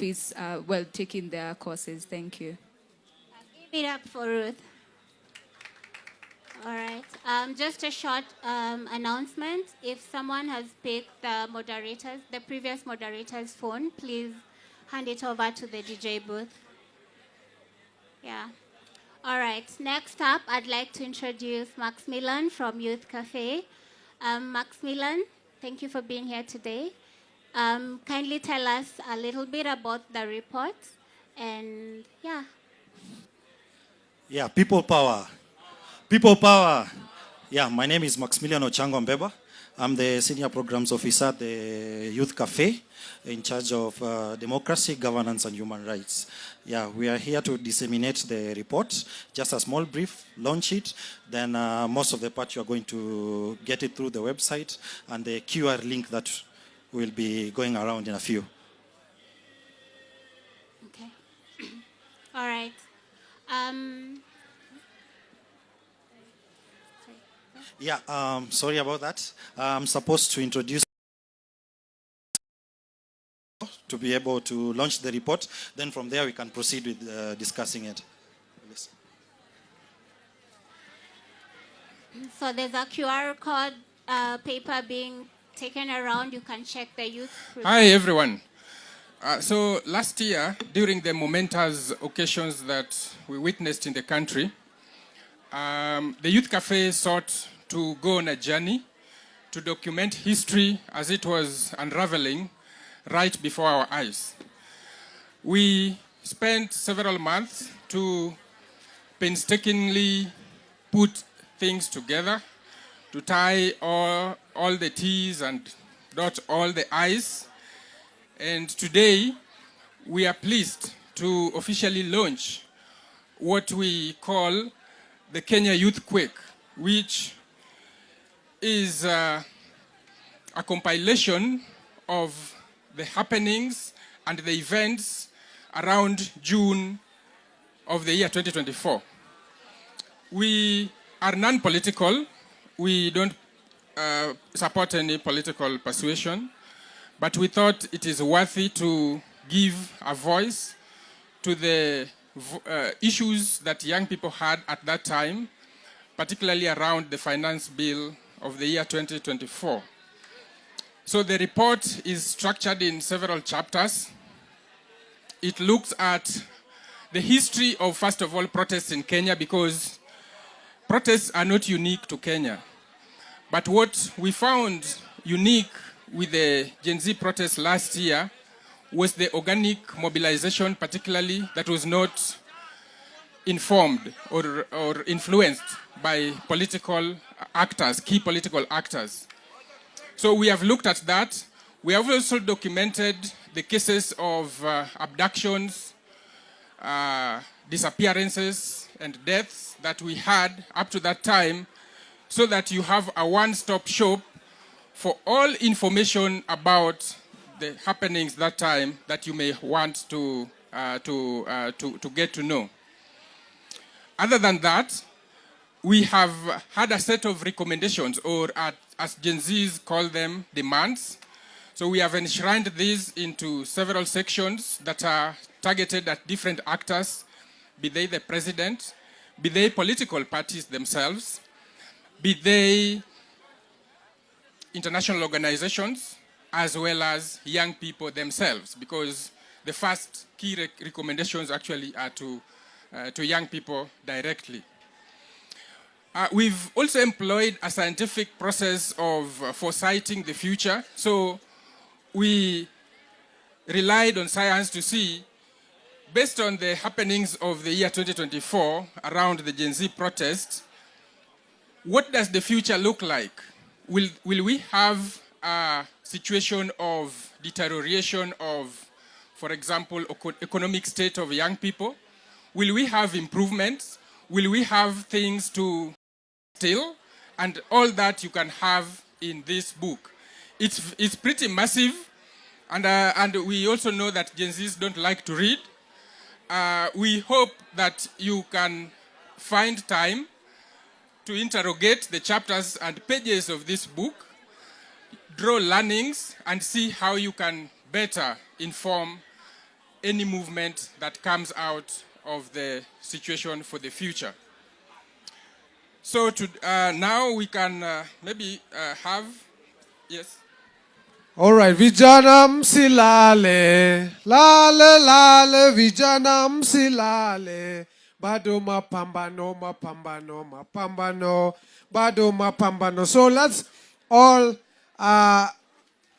is taking their courses. Thank you. Give it up for Ruth. All right. Just a short announcement. If someone has picked the previous moderator's phone, please hand it over to the DJ booth. Yeah. All right. Next up, I'd like to introduce Maximilian from Youth Cafe. Maximilian, thank you for being here today. Kindly tell us a little bit about the report and yeah. Yeah, people power. People power. Yeah, my name is Maximilian Ochango Mbeba. I'm the Senior Programs Officer at the Youth Cafe in charge of democracy, governance, and human rights. Yeah, we are here to disseminate the report, just a small brief, launch it. Then most of the part you are going to get it through the website and the QR link that will be going around in a few. Okay. All right. Yeah, sorry about that. I'm supposed to introduce to be able to launch the report. Then from there we can proceed with discussing it. Yes. So there's a QR code paper being taken around. You can check the youth. Hi everyone. So last year, during the momentous occasions that we witnessed in the country, the Youth Cafe sought to go on a journey to document history as it was unraveling right before our eyes. We spent several months to painstakingly put things together, to tie all the T's and dot all the I's. And today, we are pleased to officially launch what we call the Kenya Youth Quake, which is a compilation of the happenings and the events around June of the year 2024. We are non-political. We don't support any political persuasion, but we thought it is worthy to give a voice to the issues that young people had at that time, particularly around the finance bill of the year 2024. So the report is structured in several chapters. It looks at the history of, first of all, protests in Kenya, because protests are not unique to Kenya. But what we found unique with the Gen Z protests last year was the organic mobilization, particularly, that was not informed or influenced by political actors, key political actors. So we have looked at that. We have also documented the cases of abductions, disappearances, and deaths that we had up to that time, so that you have a one-stop shop for all information about the happenings that time that you may want to get to know. Other than that, we have had a set of recommendations, or as Gen Zs call them, demands. So we have enshrined these into several sections that are targeted at different actors, be they the president, be they political parties themselves, be they international organizations, as well as young people themselves, because the first key recommendations actually are to young people directly. We've also employed a scientific process of foresighting the future. So we relied on science to see, based on the happenings of the year 2024 around the Gen Z protest, what does the future look like? Will we have a situation of deterioration of, for example, economic state of young people? Will we have improvements? Will we have things to still? And all that you can have in this book. It's pretty massive, and we also know that Gen Zs don't like to read. We hope that you can find time to interrogate the chapters and pages of this book, draw learnings, and see how you can better inform any movement that comes out of the situation for the future. So now we can maybe have, yes. All right, vijana msilale, lale lale, vijana msilale, bado mapambano, mapambano, mapambano, bado mapambano. So let's all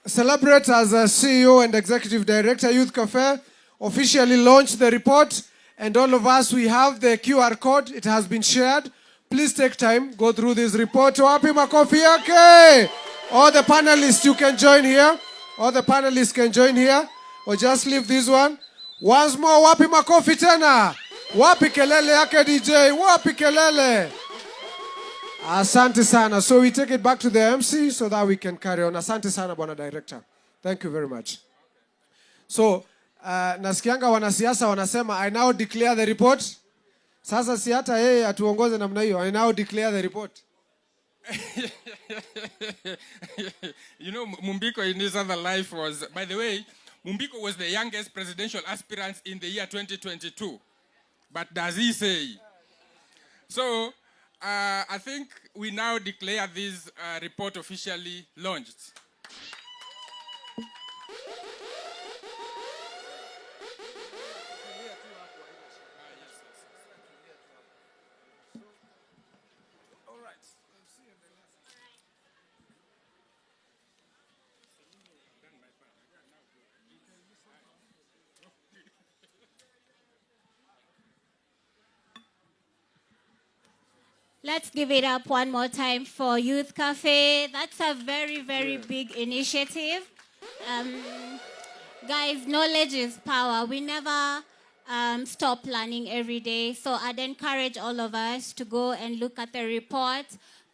celebrate as a CEO and Executive Director, Youth Cafe, officially launched the report, and all of us, we have the QR code. It has been shared. Please take time, go through this report. Wapi makofi yake? All the panelists, you can join here. All the panelists can join here. Or just leave this one. Once more, wapi makofi tena? Wapi kelele yake DJ? Wapi kelele? Asante sana. So we take it back to the MC so that we can carry on. Asante sana, Bwana Director. Thank you very much. So, nasikianga wanasiasa wanasema, I now declare the report. Sasa si hata yeye atuongoze namna hiyo. I now declare the report. You know, Mumbiko in his other life was, by the way, Mumbiko was the youngest presidential aspirant in the year 2022. But does he say? So, I think we now declare this report officially launched. Let's give it up one more time for Youth Cafe. That's a very, very big initiative. Guys, knowledge is power. We never stop learning every day. So I'd encourage all of us to go and look at the report.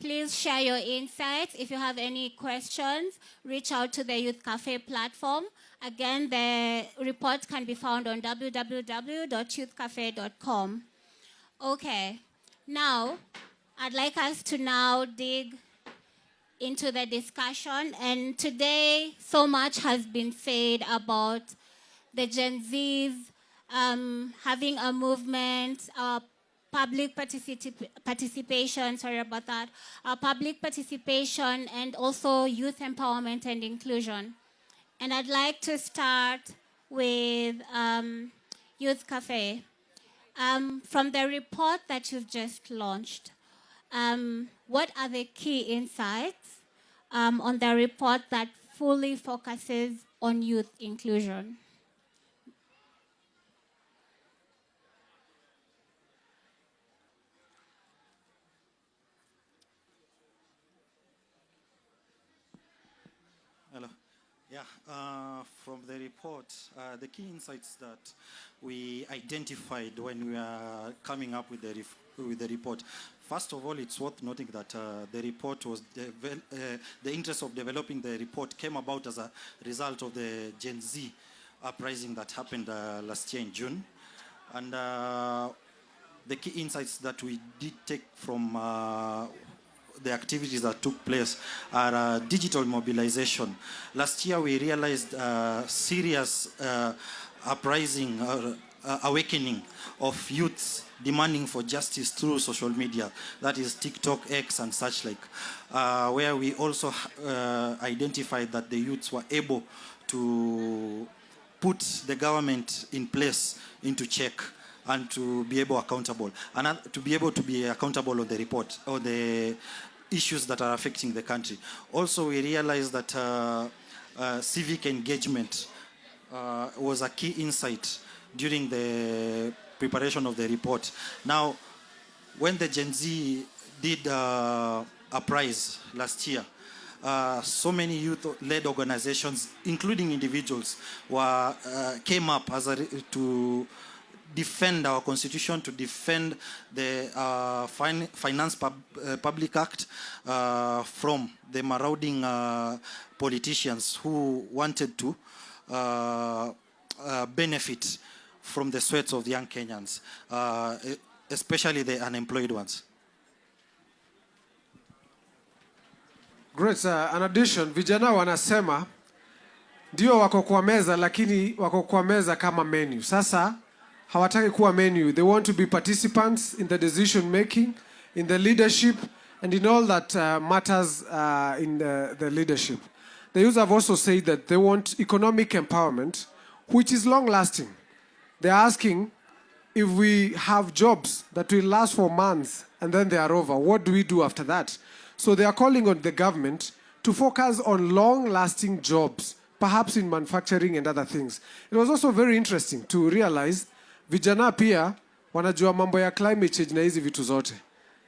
Please share your insights. If you have any questions, reach out to the Youth Cafe platform. Again, the report can be found on www.youthcafe.com. Okay, now, I'd like us to now dig into the discussion. And today, so much has been said about the Gen Zs having a movement, public participation, sorry about that, public participation, and also youth empowerment and inclusion. And I'd like to start with Youth Cafe. From the report that you've just launched, what are the key insights on the report that fully focuses on youth inclusion? Hello. Yeah, from the report, the key insights that we identified when we are coming up with the report. First of all, it's worth noting that the report was, the interest of developing the report came about as a result of the Gen Z uprising that happened last year in June. And the key insights that we did take from the activities that took place are digital mobilization. Last year we realized serious uprising, awakening of youths demanding for justice through social media, that is TikTok, X, and such like, where we also identified that the youths were able to put the government in place into check and to be able accountable, and to be able to be accountable on the report or the issues that are affecting the country. Also, we realized that civic engagement was a key insight during the preparation of the report. Now, when the Gen Z did a prize last year, so many youth-led organizations, including individuals, came up to defend our constitution, to defend the Finance Public Act from the marauding politicians who wanted to benefit from the sweats of the young Kenyans, especially the unemployed ones. Great, sir. In addition, vijana wanasema ndio wako kwa meza, lakini wako kwa meza kama menu. Sasa hawataki kuwa menu. They want to be participants in the decision making, in the leadership, and in all that matters in the leadership. The youth have also said that they want economic empowerment, which is long-lasting. They're asking, if we have jobs that will last for months and then they are over, what do we do after that? So they are calling on the government to focus on long-lasting jobs, perhaps in manufacturing and other things. It was also very interesting to realize vijana pia wanajua mambo ya climate change na hizi vitu zote.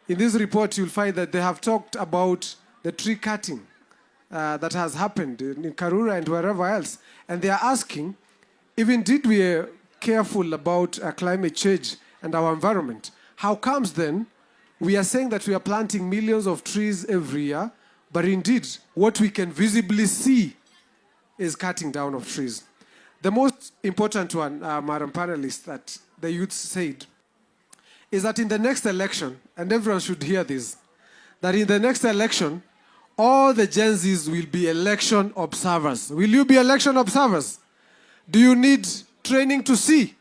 In this report, you'll find that they have talked about the tree cutting that has happened in Karura and wherever else. And they are asking, if indeed we are careful about climate change and our environment, how comes then we are saying that we are planting millions of trees every year, but indeed what we can visibly see is cutting down of trees? The most important one, Madam Panelist, that the youth said, is that in the next election, and everyone should hear this, that in the next election, all the Gen Zs will be election observers. Will you be election observers? Do you need training to see?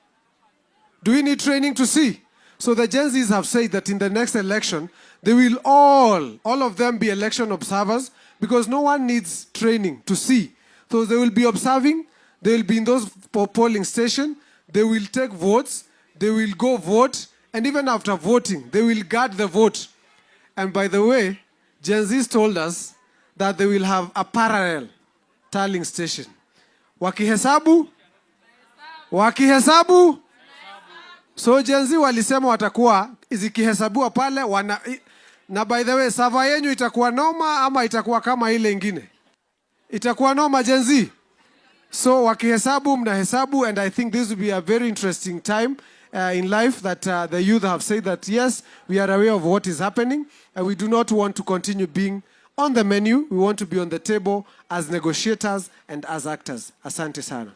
Do we need training to see? So the Gen Zs have said that in the next election, they will all of them be election observers, because no one needs training to see. So they will be observing, they will be in those polling stations, they will take votes, they will go vote, and even after voting, they will guard the vote. And by the way, Gen Zs told us that they will have a parallel tallying station. Wakihesabu? So Gen Z walisema watakuwa zikihesabiwa pale na by the way, sava yenyu itakuwa noma ama itakuwa kama ile ingine? Itakuwa noma, Gen Z. So wakihesabu, mnahesabu, and I think this will be a very interesting time in life that the youth have said that yes, we are aware of what is happening, and we do not want to continue being on the menu. We want to be on the table as negotiators and as actors. Asante sana.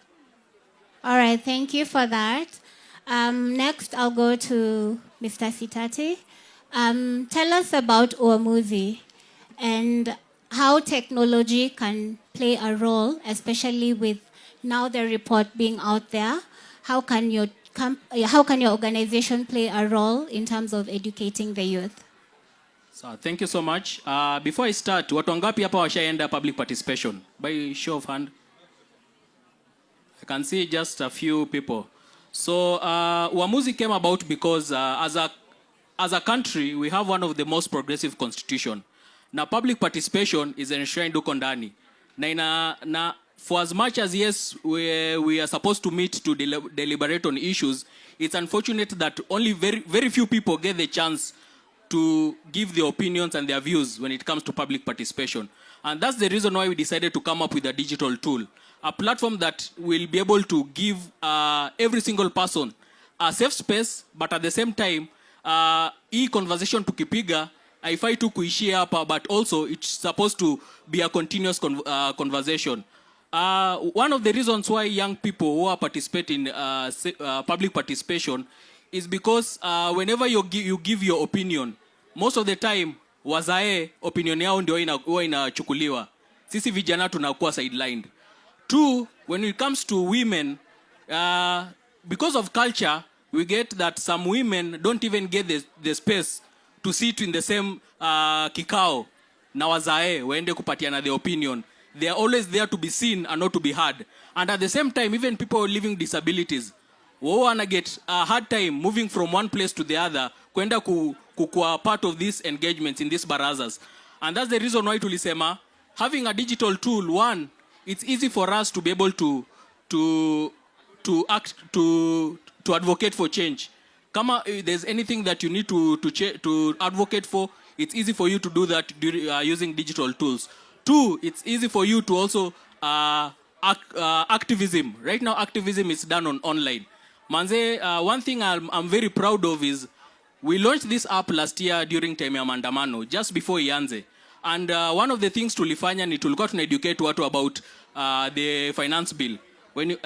All right, thank you for that. Next, I'll go to Mr. Sitati. Tell us about Uamuzi and how technology can play a role, especially with now the report being out there. How can your organization play a role in terms of educating the youth? So, thank you so much. Before I start, watu wangapi hapa washaenda public participation? By show of hand. I can see just a few people. So, Uamuzi came about because as a country, we have one of the most progressive constitution. Now, public participation is enshrined huko ndani. Na for as much as yes, we are supposed to meet to deliberate on issues, it's unfortunate that only very few people get the chance to give their opinions and their views when it comes to public participation. And that's the reason why we decided to come up with a digital tool, a platform that will be able to give every single person a safe space, but at the same time, conversation tukipiga, haifai tu kuishia hapa, but also it's supposed to be a continuous conversation. One of the reasons why young people who are participating in public participation is because whenever you give your opinion, most of the time wazae opinion yao ndio huwa inachukuliwa. Sisi vijana tunakuwa sidelined. Two, when it comes to women, because of culture, we get that some women don't even get the space to sit in the same kikao na wazae waende kupatiana their opinion. They are always there to be seen and not to be heard. And at the same time, even people living disabilities, who wanna get a hard time moving from one place to the other, kwenda kuwa part of these engagements in these barazas. And that's the reason why tulisema, having a digital tool, one, it's easy for us to be able to advocate for change. Kama there's anything that you need to advocate for, it's easy for you to do that using digital tools. Two, it's easy for you to also activism. Right now, activism is done online. Manze, one thing I'm very proud of is we launched this app last year during time ya maandamano, just before ianze. And one of the things tulifanya ni tulikuwa tuna-educate watu about the finance bill. When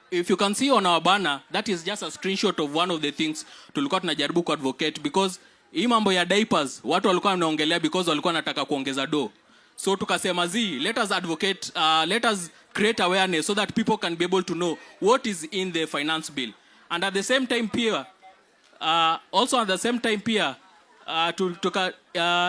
if you can see on our banner, that is just a screenshot of one of the things tulikuwa tunajaribu ku-advocate, because hii mambo ya diapers, watu walikuwa wanaongelea because walikuwa wanataka kuongeza do. So tukasema let us advocate, let us create awareness so that people can be able to know what is in the finance bill. And at the same time peer,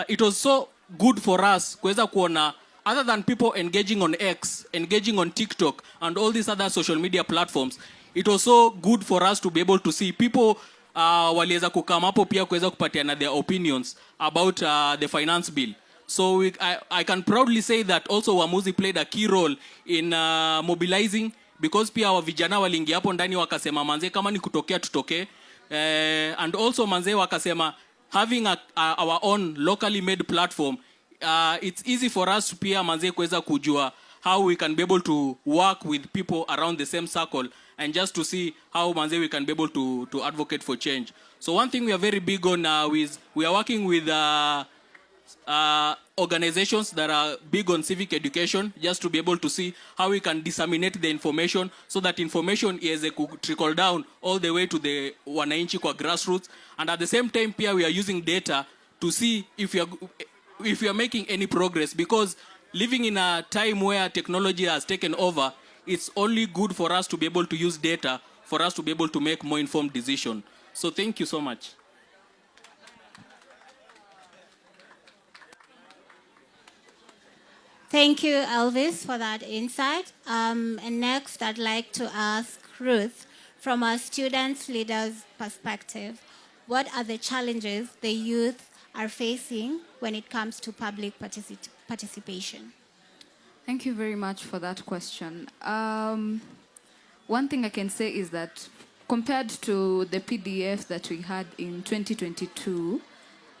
it was so good for us kuweza kuona, other than people engaging on X, engaging on TikTok and all these other social media platforms, it was so good for us to be able to see people waliweza kukama hapo pia kuweza kupatiana their opinions about the finance bill. So I can proudly say that also Wamuzi played a key role in mobilizing, because pia wa vijana waliingia hapo ndani wakasema manze kama ni kutokea tutokee, and also manze wakasema having our own locally made platform, it's easy for us to pia manze kuweza kujua how we can be able to work with people around the same circle, and just to see how manze we can be able to advocate for change. So one thing we are very big on is we are working with organizations that are big on civic education, just to be able to see how we can disseminate the information, so that information is a trickle down all the way to the wananchi kwa grassroots. And at the same time pia we are using data to see if we are making any progress, because living in a time where technology has taken over, it's only good for us to be able to use data for us to be able to make more informed decisions. So thank you so much. Thank you, Elvis, for that insight. And next, I'd like to ask Ruth, from a students' leaders' perspective, what are the challenges the youth are facing when it comes to public participation? Thank you very much for that question. One thing I can say is that compared to the PDF that we had in 2022,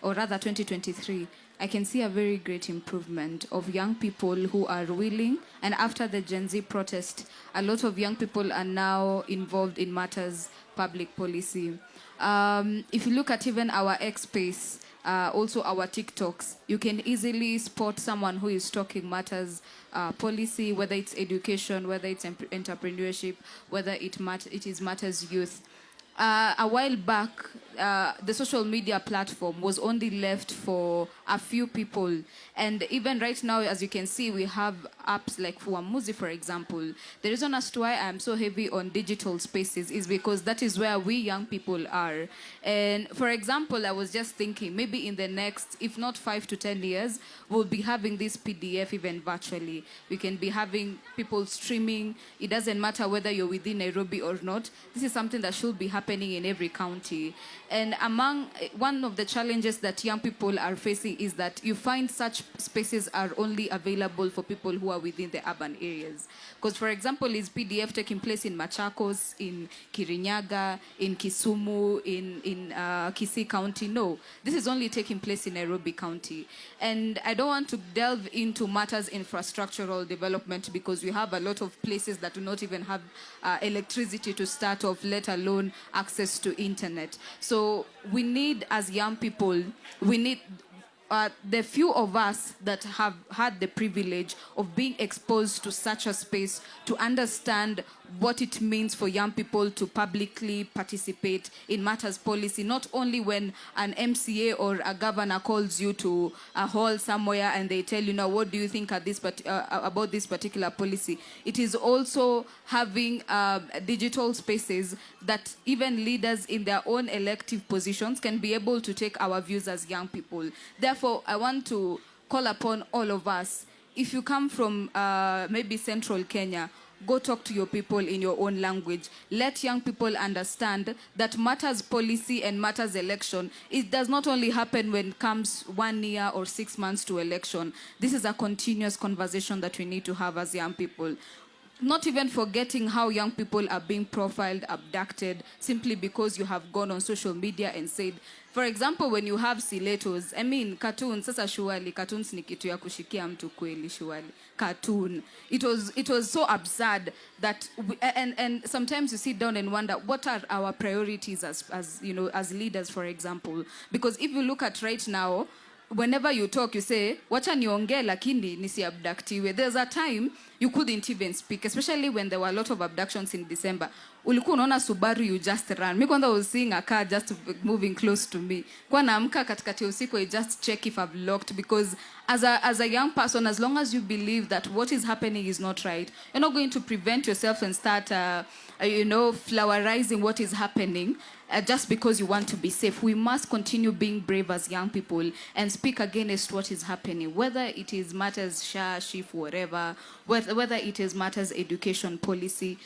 or rather 2023, I can see a very great improvement of young people who are willing. And after the Gen Z protest, a lot of young people are now involved in matters public policy. If you look at even our X space, also our TikToks, you can easily spot someone who is talking matters policy, whether it's education, whether it's entrepreneurship, whether it is matters youth. A while back, the social media platform was only left for a few people. And even right now, as you can see, we have apps like Fuamuzi, for example. The reason as to why I'm so heavy on digital spaces is because that is where we young people are. And for example, I was just thinking, maybe in the next, if not 5 to 10 years, we'll be having this PDF even virtually. We can be having people streaming. It doesn't matter whether you're within Nairobi or not. This is something that should be happening in every county. And one of the challenges that young people are facing is that you find such spaces are only available for people who are within the urban areas. Because, for example, is PDF taking place in Machakos, in Kirinyaga, in Kisumu, in Kisii County? No, this is only taking place in Nairobi County. And I don't want to delve into matters infrastructural development, because we have a lot of places that do not even have electricity to start off, let alone access to internet. So we need, as young people, we need the few of us that have had the privilege of being exposed to such a space to understand what it means for young people to publicly participate in matters policy, not only when an MCA or a governor calls you to a hall somewhere and they tell you, now, what do you think about this particular policy? It is also having digital spaces that even leaders in their own elective positions can be able to take our views as young people. Therefore, I want to call upon all of us. If you come from maybe central Kenya, go talk to your people in your own language. Let young people understand that matters policy and matters election, it does not only happen when it comes 1 year or 6 months to election. This is a continuous conversation that we need to have as young people. Not even forgetting how young people are being profiled, abducted, simply because you have gone on social media and said, for example, when you have siletos, I mean, cartoons, sasa shuali, cartoons ni kitu ya kushikia mtu kweli shuali. Cartoon. It was so absurd that, and sometimes you sit down and wonder, what are our priorities as you know, as leaders, for example? Because if you look at right now, whenever you talk, you say, wacha nionge lakini nisiabductiwe. There's a time you couldn't even speak, especially when there were a lot of abductions in December. Ulikuwa unaona Subaru, you just run. Me kwanza was seeing a car just moving close to me. Kwa naamka katikati usiku, I just check if I've locked, because as a young person, as long as you believe that what is happening is not right, you're not going to prevent yourself and start flowerizing what is happening just because you want to be safe. We must continue being brave as young people and speak against what is happening, whether it is matters SHA, SHIF, whatever, whether it is matters education policy.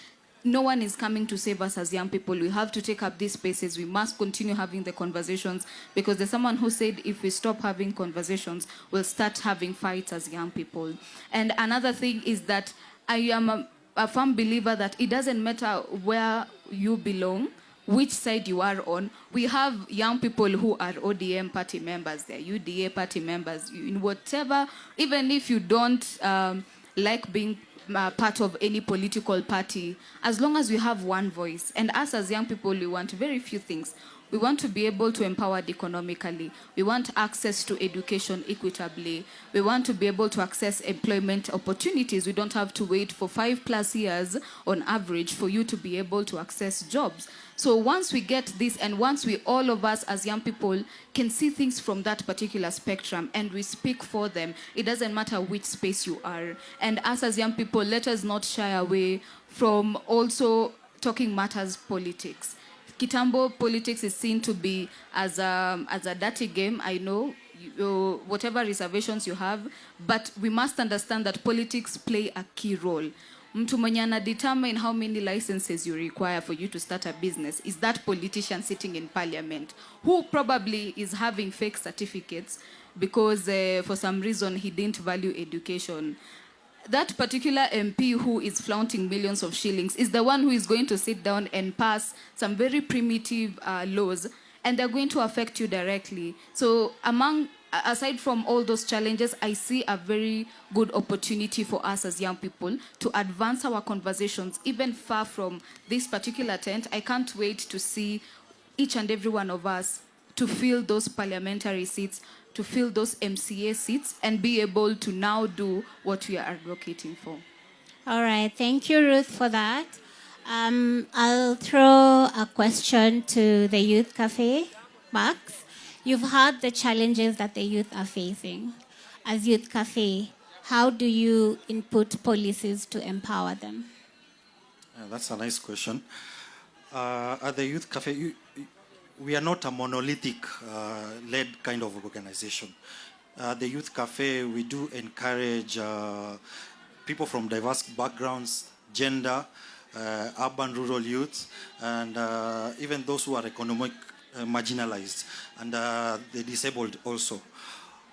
No one is coming to save us as young people. We have to take up these spaces. We must continue having the conversations, because there's someone who said if we stop having conversations, we'll start having fights as young people. And another thing is that I am a firm believer that it doesn't matter where you belong, which side you are on. We have young people who are ODM party members, they're UDA party members, in whatever, even if you don't like being part of any political party, as long as we have one voice. And us as young people, we want very few things. We want to be able to empower economically. We want access to education equitably. We want to be able to access employment opportunities. We don't have to wait for 5+ years on average for you to be able to access jobs. So once we get this, and once we, all of us as young people, can see things from that particular spectrum and we speak for them, it doesn't matter which space you are. And us as young people, let us not shy away from also talking matters politics. Kitambo, politics is seen to be as a dirty game. I know, whatever reservations you have, but we must understand that politics play a key role. Mtu mwenye ana determine how many licenses you require for you to start a business is that politician sitting in parliament, who probably is having fake certificates because for some reason he didn't value education. That particular MP who is flaunting millions of shillings is the one who is going to sit down and pass some very primitive laws, and they're going to affect you directly. So aside from all those challenges, I see a very good opportunity for us as young people to advance our conversations even far from this particular tent. I can't wait to see each and every one of us to fill those parliamentary seats, to fill those MCA seats, and be able to now do what we are advocating for. All right, thank you, Ruth, for that. I'll throw a question to the Youth Cafe. Max, you've heard the challenges that the youth are facing. As Youth Cafe, how do you input policies to empower them? That's a nice question. At the Youth Cafe, we are not a monolithic led kind of organization. The Youth Cafe, we do encourage people from diverse backgrounds, gender, urban, rural youth, and even those who are economic marginalized, and the disabled also.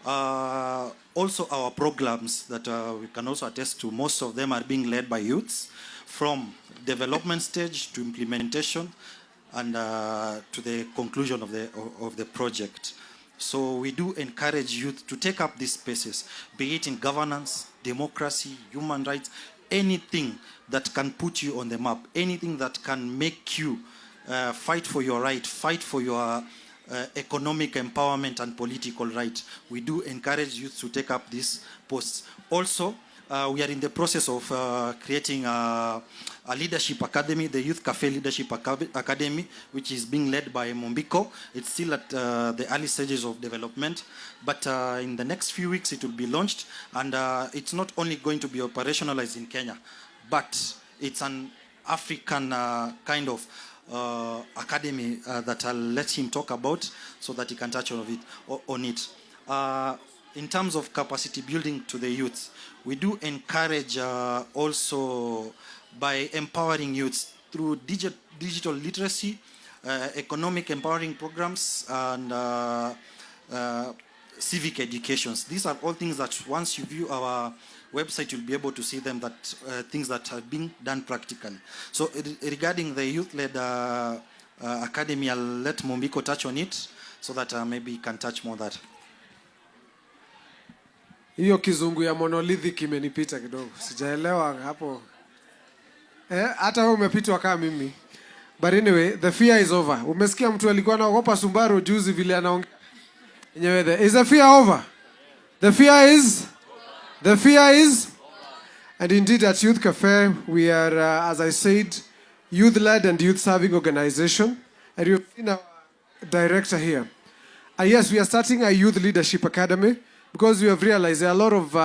Also our programs that we can also attest to, most of them are being led by youths, from development stage to implementation, and to the conclusion of the project. So we do encourage youth to take up these spaces, be it in governance, democracy, human rights, anything that can put you on the map, anything that can make you fight for your right, fight for your economic empowerment and political right. We do encourage youth to take up these posts. Also, we are in the process of creating a leadership academy, the Youth Cafe Leadership Academy, which is being led by Mombiko. It's still at the early stages of development, but in the next few weeks it will be launched, and it's not only going to be operationalized in Kenya, but it's an African kind of academy that I'll let him talk about so that he can touch on it. In terms of capacity building to the youth, we do encourage also by empowering youths through digital literacy, economic empowering programs, and civic educations. These are all things that once you view our website, you'll be able to see them, that things that are being done practically. So regarding the youth-led academy, I'll let Mombiko touch on it so that maybe he can touch more that. Hiyo kizungu ya monolithic imenipita kidogo. Sijaelewa hapo. Hata wewe umepitwa kama mimi. But anyway, the fear is over. Umesikia mtu alikuwa anaogopa Subaru juzi vile anaongea. Is the fear over? The fear is? And indeed, at Youth Cafe, we are, as I said, youth-led and youth-serving organization. And you've seen our director here. Yes, we are starting a youth leadership academy because we have realized there are a lot of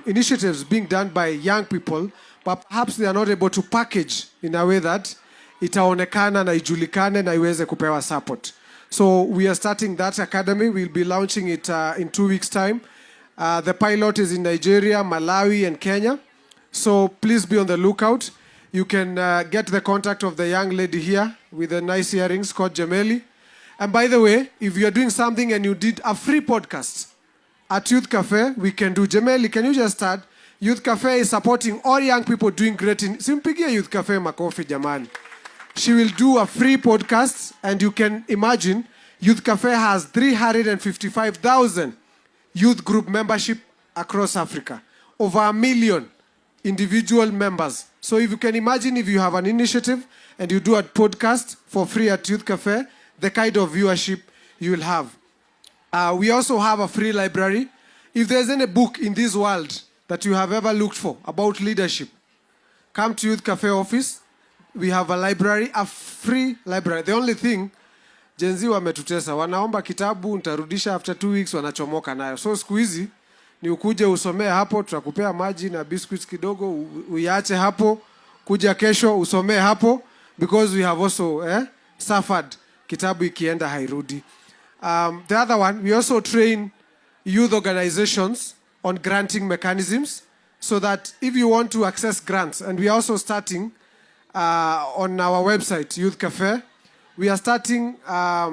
initiatives being done by young people, but perhaps they are not able to package in a way that itaonekana na ijulikane na iweze kupewa support. So we are starting that academy. We'll be launching it in 2 weeks' time. The pilot is in Nigeria, Malawi, and Kenya. So please be on the lookout. You can get the contact of the young lady here with the nice earrings called Jameli. And by the way, if you are doing something and you did a free podcast at Youth Cafe, we can do. Jameli, can you just start? Youth Cafe is supporting all young people doing great in... Simpigia Youth Cafe makofi jamani. She will do a free podcast, and you can imagine Youth Cafe has 355,000 youth group membership across Africa. Over 1 million individual members. So if you can imagine if you have an initiative and you do a podcast for free at Youth Cafe, the kind of viewership you will have. We also have a free library. If there's any book in this world that you have ever looked for about leadership, come to Youth Cafe office. We have a library, a free library. The only thing, Gen Z wametutesa. Wanaomba kitabu, nitarudisha after 2 weeks, wanachomoka nayo. So siku hizi, ni ukuje usomee hapo, tutakupea maji na biscuits kidogo, uiache hapo, kuja kesho usomee hapo, because we have also suffered kitabu ikienda hairudi. The other one, we also train youth organizations on granting mechanisms, so that if you want to access grants, and we are also starting on our website, Youth Cafe, we are starting a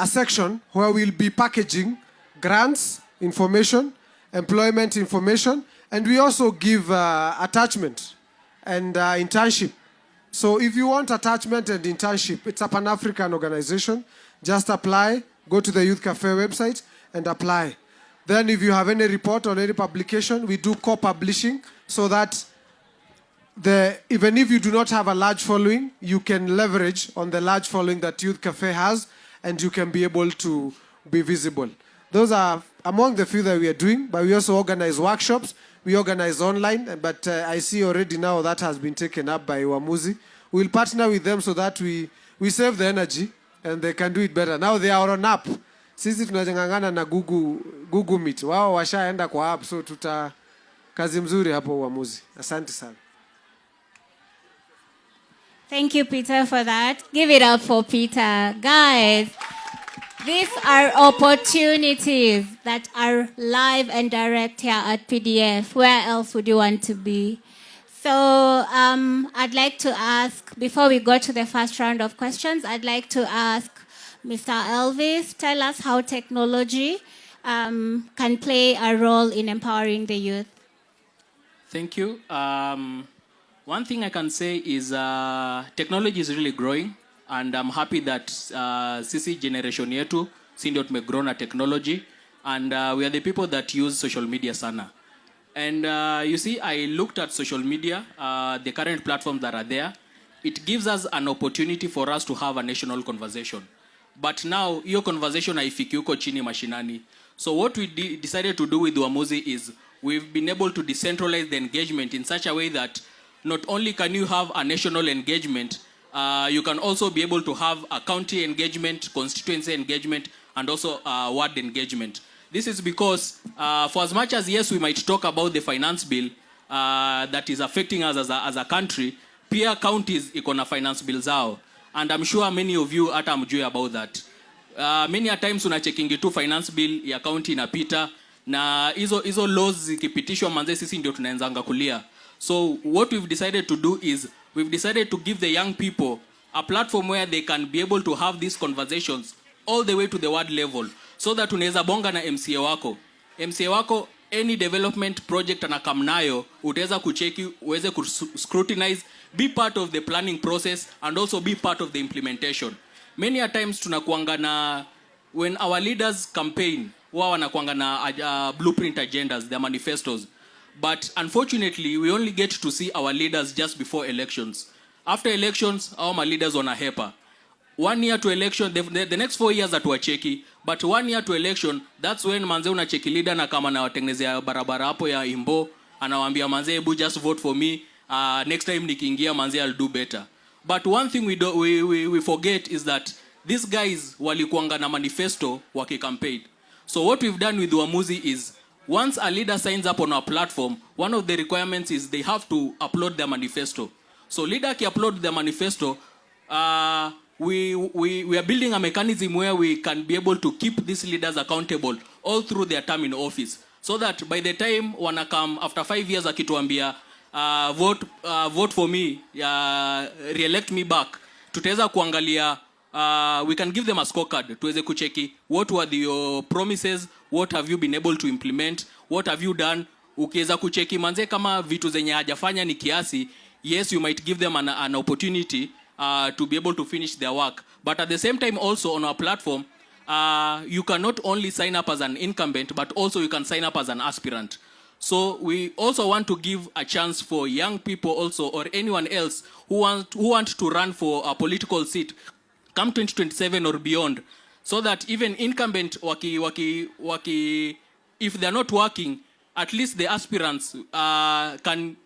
section where we'll be packaging grants, information, employment information, and we also give attachment and internship. So if you want attachment and internship, it's a Pan-African organization. Just apply, go to the Youth Cafe website and apply. Then if you have any report on any publication, we do co-publishing, so that even if you do not have a large following, you can leverage on the large following that Youth Cafe has, and you can be able to be visible. Those are among the few that we are doing, but we also organize workshops. We organize online, but I see already now that has been taken up by Wamuzi. We'll partner with them so that we save the energy and they can do it better. Now they are on app. Sisi tunajangangana na Google Meet. Wao washaenda kwa app, so kazi mzuri hapo Wamuzi. Asante sana. Thank you, Peter, for that. Give it up for Peter. Guys, these are opportunities that are live and direct here at PDF. Where else would you want to be? So I'd like to ask, before we go to the first round of questions, I'd like to ask Mr. Elvis, tell us how technology can play a role in empowering the youth. Thank you. One thing I can say is technology is really growing, and I'm happy that sisi generation yetu, si ndio tumegrow na technology, and we are the people that use social media sana. And you see, I looked at social media, the current platforms that are there. It gives us an opportunity for us to have a national conversation. But now, hiyo conversation haifiki huko chini mashinani. So what we decided to do with Uamuzi is we've been able to decentralize the engagement in such a way that not only can you have a national engagement, you can also be able to have a county engagement, constituency engagement, and also ward engagement. This is because for as much as, yes, we might talk about the finance bill that is affecting us as a country, pia counties iko na finance bill zao. And I'm sure many of you hata mjue about that. Many a times unacheckingi tu finance bill ya county inapita, na hizo laws zikipitishwa manze sisi ndio tunaanzanga kulia. So what we've decided to do is we've decided to give the young people a platform where they can be able to have these conversations all the way to the ward level, so that unaweza bonga na MCA wako. MCA wako, any development project anakam nayo, utaweza kucheki, uweze scrutinize, be part of the planning process, and also be part of the implementation. Many a times tunakuanga na, when our leaders campaign, wao wanakuanga na blueprint agendas, their manifestos. But unfortunately, we only get to see our leaders just before elections. After elections, our leaders wanahepa. 1 year to election, the next 4 years hatuwacheki, but 1 year to election, that's when manze unacheki leader na kama na watengenezea barabara hapo ya Imbo, anawaambia manze, hebu just vote for me, next time nikiingia manze I'll do better. But one thing we forget is that these guys walikuanga na manifesto waki-campaign. So what we've done with Uamuzi is, once a leader signs up on our platform, one of the requirements is they have to upload their manifesto. So leader can upload their manifesto. We are building a mechanism where we can be able to keep these leaders accountable all through their term in office, so that by the time wanna come after 5 years akituambia vote for me, re-elect me back, tutaweza kuangalia, we can give them a scorecard tuweze kucheki what were your promises, what have you been able to implement, what have you done. Ukiweza kucheki manze kama vitu zenye hajafanya ni kiasi, yes, you might give them an opportunity to be able to finish their work. But at the same time also on our platform, you can not only sign up as an incumbent, but also you can sign up as an aspirant. So we also want to give a chance for young people also, or anyone else who want to run for a political seat come 2027 or beyond, so that even incumbent if they're not working, at least the aspirants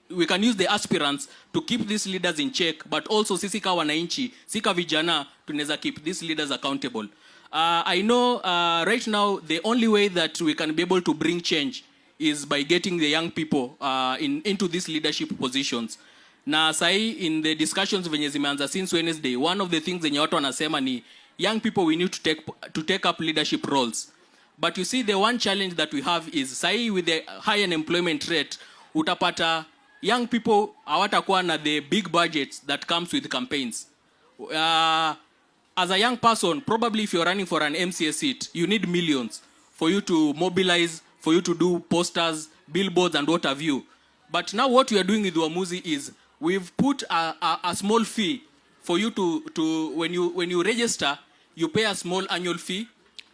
we can use the aspirants to keep these leaders in check, but also sisi ka wananchi, sika vijana, tunaweza keep these leaders accountable. I know right now the only way that we can be able to bring change is by getting the young people into these leadership positions. Na sahi in the discussions venye zimeanza since Wednesday, one of the things zenye watu wanasema ni young people we need to take up leadership roles. But you see, the one challenge that we have is sahi with the high unemployment rate, utapata young people hawatakuwa na the big budgets that comes with campaigns. As a young person, probably if you're running for an MCA seat, you need millions for you to mobilize, for you to do posters, billboards, and what have you. But now what we are doing with Uamuzi is we've put a small fee for you to when you register, you pay a small annual fee.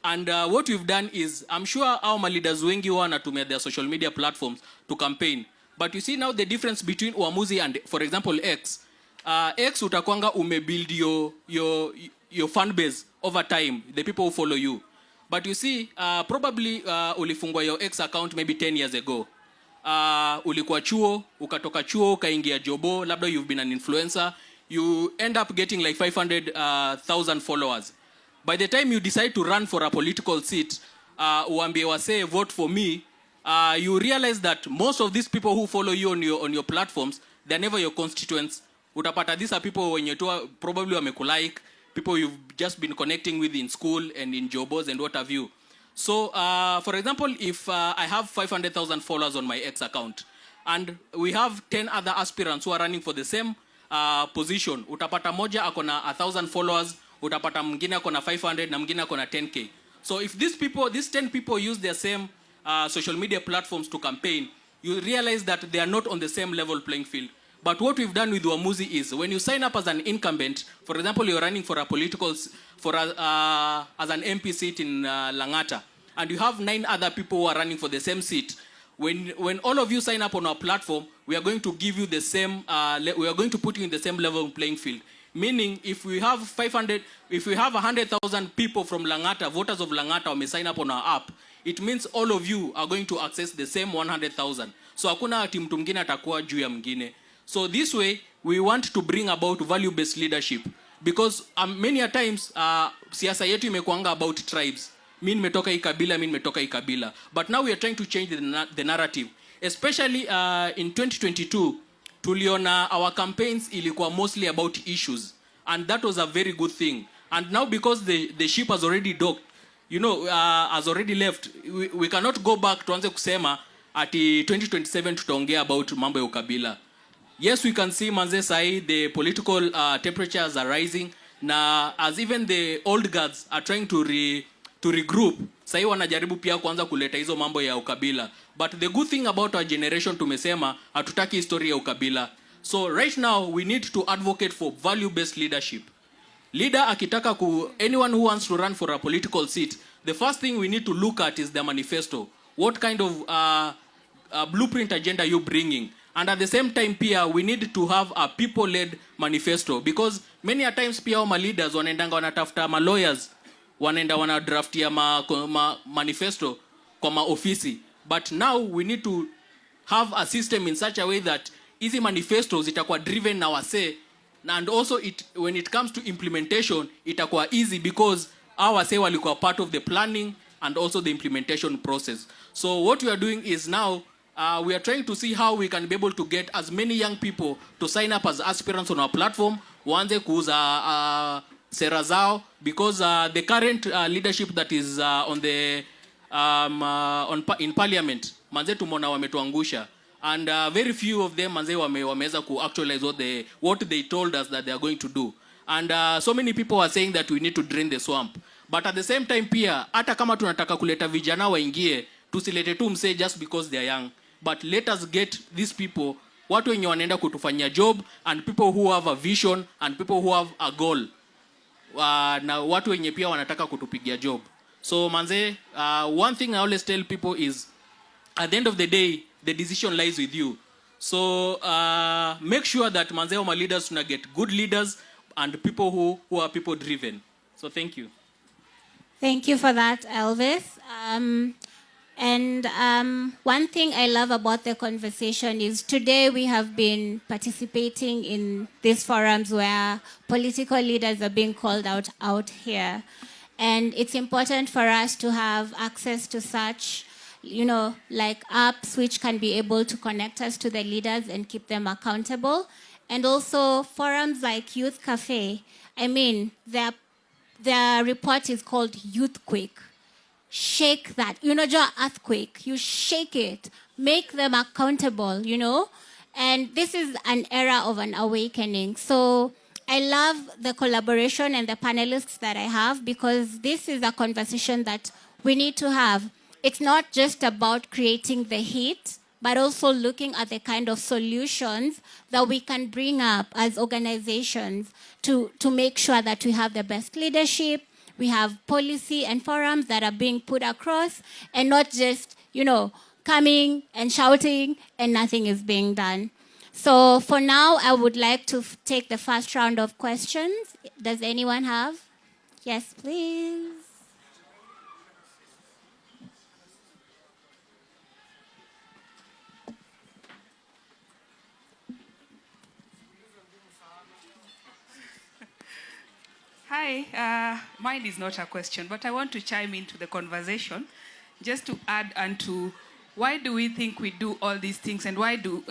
And what we've done is, I'm sure our leaders wengi wanatumia their social media platforms to campaign. But you see now the difference between Uamuzi and, for example, X. X utakwanga umebuild your fan base over time, the people who follow you. But you see, probably ulifungwa your X account maybe 10 years ago. Ulikuwa chuo, ukatoka chuo, ukaingia jobo, labda you've been an influencer, you end up getting like 500,000 followers. By the time you decide to run for a political seat, uambie wase vote for me, you realize that most of these people who follow you on your platforms, they're never your constituents. Utapata these are people when you probably wamekulike, people you've just been connecting with in school and in jobos and what have you. So, for example, if I have 500,000 followers on my X account, and we have 10 other aspirants who are running for the same position, utapata moja akona 1,000 followers, utapata mwingine akona 500 na mwingine akona 10K. So if these 10 people use their same social media platforms to campaign, you realize that they are not on the same level playing field. But what we've done with Uamuzi is, when you sign up as an incumbent, for example, you're running for a as an MP seat in Langata, and you have 9 other people who are running for the same seat. When all of you sign up on our platform, we are going to give you the same, we are going to put you in the same level playing field. Meaning, if we have 100,000 people from Langata, voters of Langata, may sign up on our app, it means all of you are going to access the same 100,000. So hakuna ati mtu mwingine atakuwa juu ya mwingine. So this way, we want to bring about value-based leadership. Because many a times, siasa yetu imekuanga about tribes. Mimi nimetoka hii kabila, mimi nimetoka hii kabila. But now we are trying to change the narrative. Especially in 2022, tuliona our campaigns ilikuwa mostly about issues. And that was a very good thing. And now because the ship has already docked, has already left, we cannot go back tuanze kusema ati 2027 tutaongea about mambo ya ukabila. Yes, we can see manze sai the political temperatures are rising. Na as even the old guards are trying to regroup, sai wanajaribu pia kuanza kuleta hizo mambo ya ukabila. But the good thing about our generation, tumesema hatutaki historia ya ukabila. So right now we need to advocate for value-based leadership. Leader akitaka anyone who wants to run for a political seat, the first thing we need to look at is their manifesto. What kind of blueprint agenda you bringing? And at the same time pia, we need to have a people-led manifesto, because many a times pia our leaders wanaendanga wanatafuta ma lawyers, wanaenda wanadraftia manifesto kwa maofisi. But now we need to have a system in such a way that easy manifestos itakuwa driven na wase, and also when it comes to implementation itakuwa easy because our wase walikuwa part of the planning and also the implementation process. So what we are doing is now we are trying to see how we can be able to get as many young people to sign up as aspirants on our platform, waanze kuuza sera zao, because the current leadership that is on the in parliament, manze tumona wametuangusha, and very few of them manze wameweza ku actualize what they told us that they are going to do, and so many people are saying that we need to drain the swamp, but at the same time pia hata kama tunataka kuleta vijana waingie, tusilete tu mse just because they are young, but let us get these people, watu wenye wanaenda kutufanyia job, and people who have a vision and people who have a goal, na watu wenye pia wanataka kutupigia job. So manze, one thing I always tell people is, at the end of the day, the decision lies with you. So make sure that manze our leaders tuna get good leaders and people who are people driven. So thank you. Thank you for that, Elvis. One thing I love about the conversation is today we have been participating in these forums where political leaders are being called out here. And it's important for us to have access to such, like apps which can be able to connect us to the leaders and keep them accountable. And also forums like Youth Cafe. I mean, their report is called Youthquake. Shake that. Just earthquake. You shake it. Make them accountable, And this is an era of an awakening. So I love the collaboration and the panelists that I have, because this is a conversation that we need to have. It's not just about creating the heat, but also looking at the kind of solutions that we can bring up as organizations to make sure that we have the best leadership, we have policy and forums that are being put across, and not just, coming and shouting and nothing is being done. So for now, I would like to take the first round of questions. Does anyone have? Yes, please. Hi, mine is not a question, but I want to chime into the conversation just to add onto why do we think we do all these things, and why do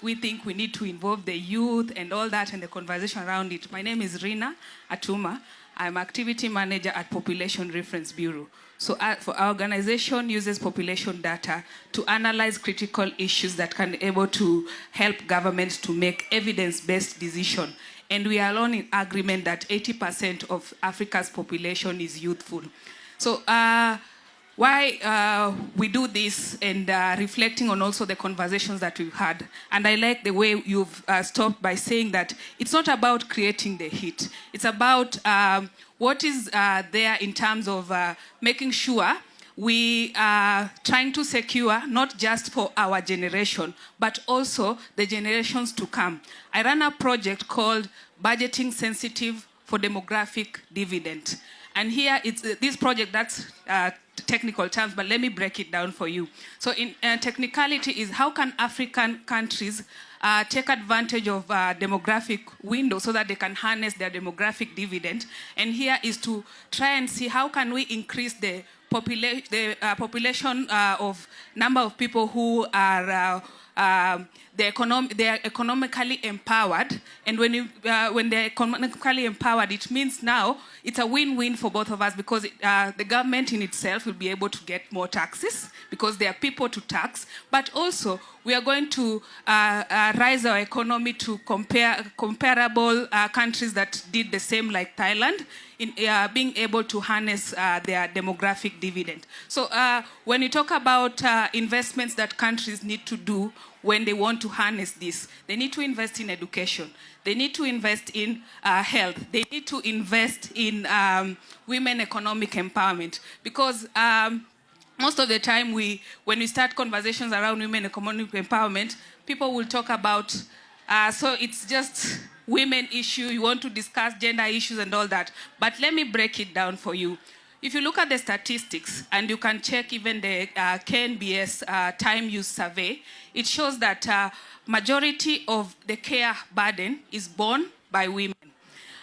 we think we need to involve the youth and all that and the conversation around it. My name is Rina Atuma. I'm activity manager at Population Reference Bureau. So our organization uses population data to analyze critical issues that can be able to help governments to make evidence-based decisions. And we are all in agreement that 80% of Africa's population is youthful. So why we do this, and reflecting on also the conversations that we've had. And I like the way you've stopped by saying that it's not about creating the heat. It's about what is there in terms of making sure we are trying to secure not just for our generation, but also the generations to come. I run a project called Budgeting Sensitive for Demographic Dividend. And here, it's this project, that's technical terms, but let me break it down for you. So in technicality is how can African countries take advantage of demographic window so that they can harness their demographic dividend. And here is to try and see how can we increase the population of number of people who are they are economically empowered. And when they're economically empowered, it means now it's a win-win for both of us, because the government in itself will be able to get more taxes because there are people to tax, but also we are going to rise our economy to comparable countries that did the same, like Thailand, in being able to harness their demographic dividend. So when you talk about investments that countries need to do when they want to harness this, they need to invest in education. They need to invest in health. They need to invest in women economic empowerment. Because most of the time, when we start conversations around women economic empowerment, people will talk about, so it's just women issue, you want to discuss gender issues and all that. But let me break it down for you. if you look at the statistics, and you can check even the KNBS time use survey, it shows that majority of the care burden is borne by women.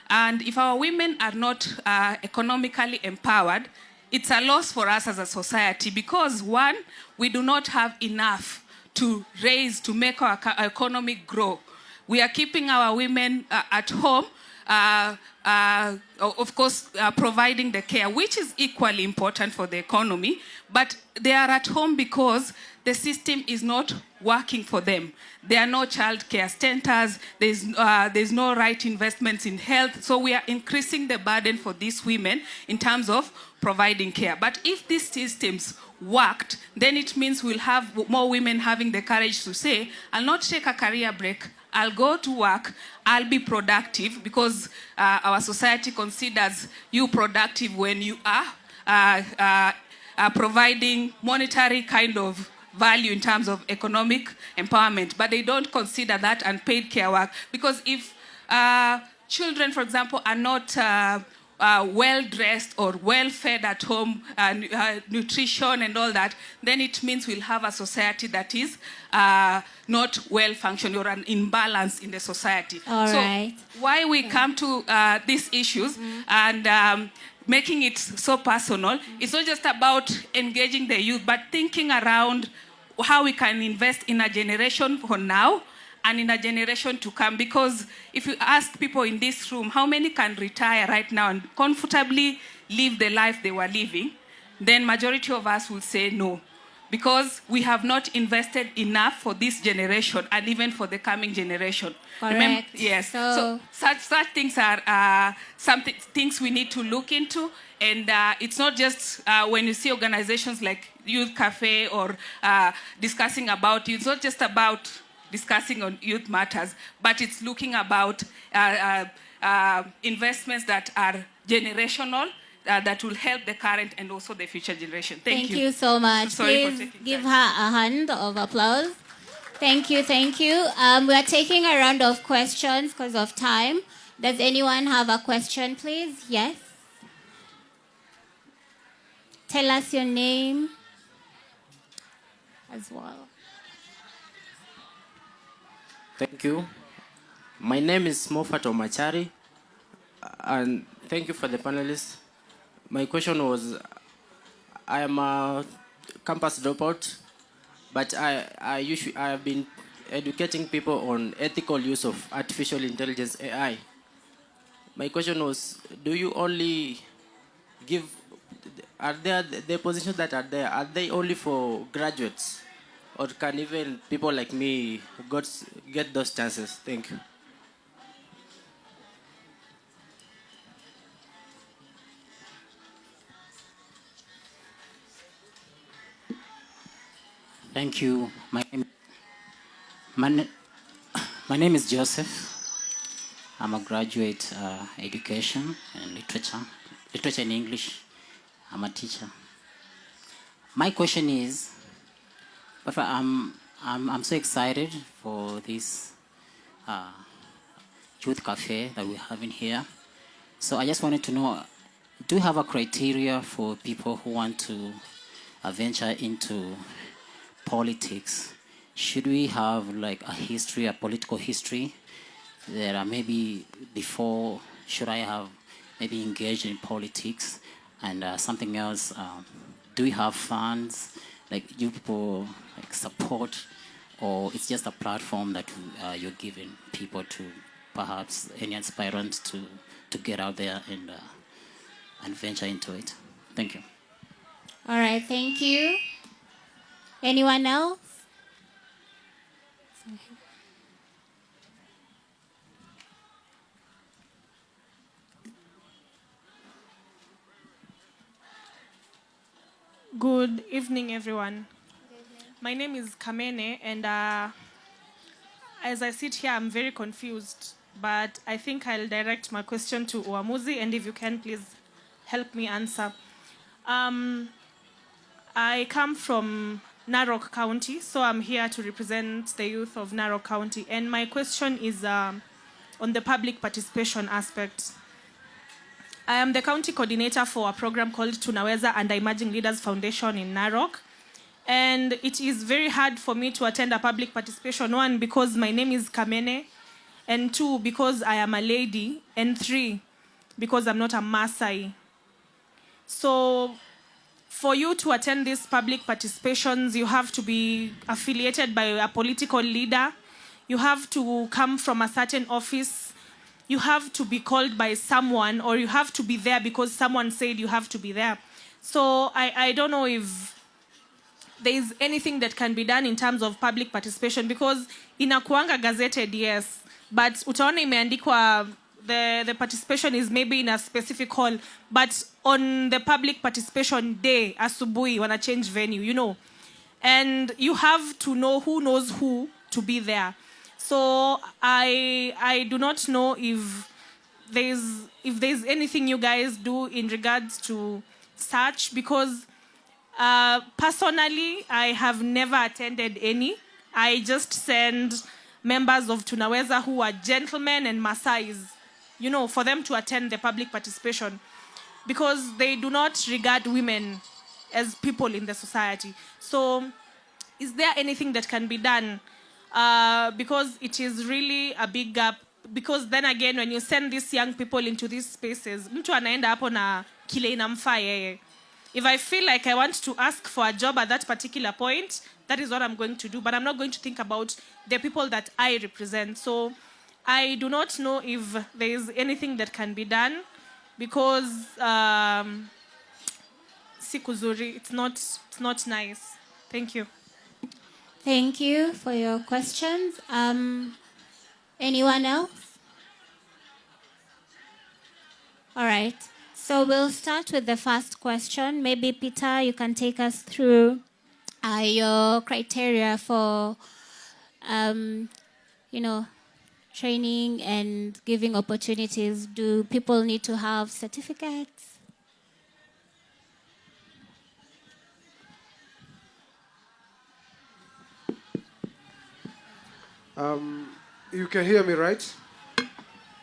And if our women are not economically empowered, it's a loss for us as a society because, one, we do not have enough to raise, to make our economy grow. We are keeping our women at home, of course, providing the care, which is equally important for the economy, but they are at home because the system is not working for them. There are no child care centers, there's no right investments in health, so we are increasing the burden for these women in terms of providing care. But if these systems worked, then it means we'll have more women having the courage to say, I'll not take a career break, I'll go to work, I'll be productive, because our society considers you productive when you are providing monetary kind of value in terms of economic empowerment. But they don't consider that unpaid care work, because if children, for example, are not well-dressed or well-fed at home, nutrition and all that, then it means we'll have a society that is not well-functioning or an imbalance in the society. All so right. why we come to these issues and making it so personal, it's not just about engaging the youth, but thinking around how we can invest in a generation for now and in a generation to come. Because if you ask people in this room, how many can retire right now and comfortably live the life they were living, then majority of us will say no. Because we have not invested enough for this generation and even for the coming generation. Correct. Remember, yes. So such things are things we need to look into. And it's not just when you see organizations like Youth Cafe or discussing about youth, it's not just about discussing on youth matters, but it's looking about investments that are generational, that will help the current and also the future generation. Thank you. Thank you so much. Sorry for Please taking give time. her a hand of applause. Thank you, thank you. We are taking a round of questions because of time. Does anyone have a question, please? Yes? Tell us your name as well. Thank you. My name is Mofat Omachari, and thank you for the panelists. My question was, I am a campus dropout, but I have been educating people on ethical use of artificial intelligence, AI. My question was, do you only give, are there the positions that are there, are they only for graduates? Or can even people like me get those chances? Thank you. Thank you. My name is Joseph. I'm a graduate education and literature and English. I'm a teacher. My question is, but I'm so excited for this youth cafe that we're having here. So I just wanted to know, do you have a criteria for people who want to venture into politics? Should we have like a history, a political history? That maybe before, should I have maybe engaged in politics? And something else, do we have funds? Like you people like support, or it's just a platform that you're giving people to perhaps any aspirants to get out there and venture into it? Thank you. All right, thank you. Anyone else? Good evening, everyone. My name is Kamene, and as I sit here, I'm very confused, but I think I'll direct my question to Uamuzi, and if you can, please help me answer. I come from Narok County, so I'm here to represent the youth of Narok County, and my question is on the public participation aspect. I am the county coordinator for a program called Tunaweza and Emerging Leaders Foundation in Narok. And it is very hard for me to attend a public participation. One, because my name is Kamene. And two, because I am a lady. And three, because I'm not a Maasai. So for you to attend these public participations, you have to be affiliated by a political leader. You have to come from a certain office. You have to be called by someone, or you have to be there because someone said you have to be there. So I don't know if there is anything that can be done in terms of public participation, because inakuanga gazetted, yes, but utaona imeandikwa the participation is maybe in a specific hall, but on the public participation day, asubuhi, wanna change venue, you know. And you have to know who knows who to be there. So I do not know if there's anything you guys do in regards to such, because personally, I have never attended any. I just send members of Tunaweza who are gentlemen and Maasais, you know, for them to attend the public participation, because they do not regard women as people in the society. So is there anything that can be done? Because it is really a big gap. Because then again, when you send these young people into these spaces, mtu anaenda hapo na kile inamfaa yeye. If I feel like I want to ask for a job at that particular point, that is what I'm going to do. But I'm not going to think about the people that I represent. So I do not know if there is anything that can be done, because sikuzuri, it's not nice. Thank you. Thank you for your questions. Anyone else? All right. So we'll start with the first question. Maybe Peter, you can take us through your criteria for, training and giving opportunities. Do people need to have certificates? You can hear me, right?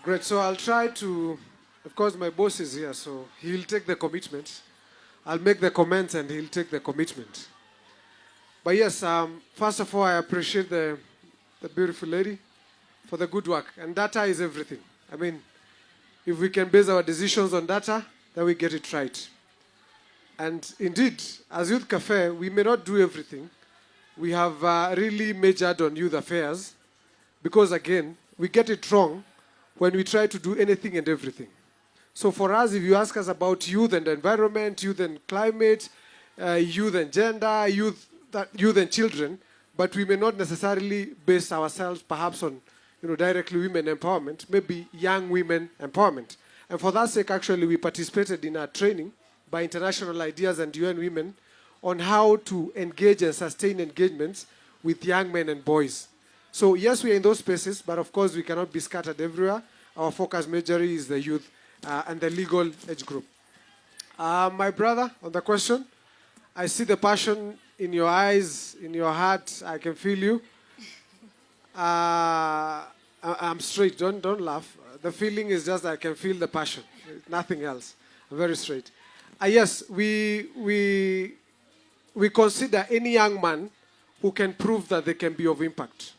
Great. So I'll try to, of course, my boss is here, so he'll take the commitment. I'll make the comments and he'll take the commitment. But yes, first of all, I appreciate the beautiful lady for the good work. And data is everything. I mean, if we can base our decisions on data, then we get it right. And indeed, as Youth Cafe, we may not do everything. We have really majored on youth affairs, because again, we get it wrong when we try to do anything and everything. So for us, if you ask us about youth and environment, youth and climate, youth and gender, youth and children, but we may not necessarily base ourselves perhaps on directly women empowerment, maybe young women empowerment. And for that sake, actually, we participated in a training by International Ideas and UN Women on how to engage and sustain engagements with young men and boys. So yes, we are in those spaces, but of course we cannot be scattered everywhere. Our focus majorly is the youth and the legal age group. My brother, on the question, I see the passion in your eyes, in your heart. I can feel you. I'm straight. Don't laugh. The feeling is just I can feel the passion. Nothing else. I'm very straight. Yes, we consider any young man who can prove that they can be of impact.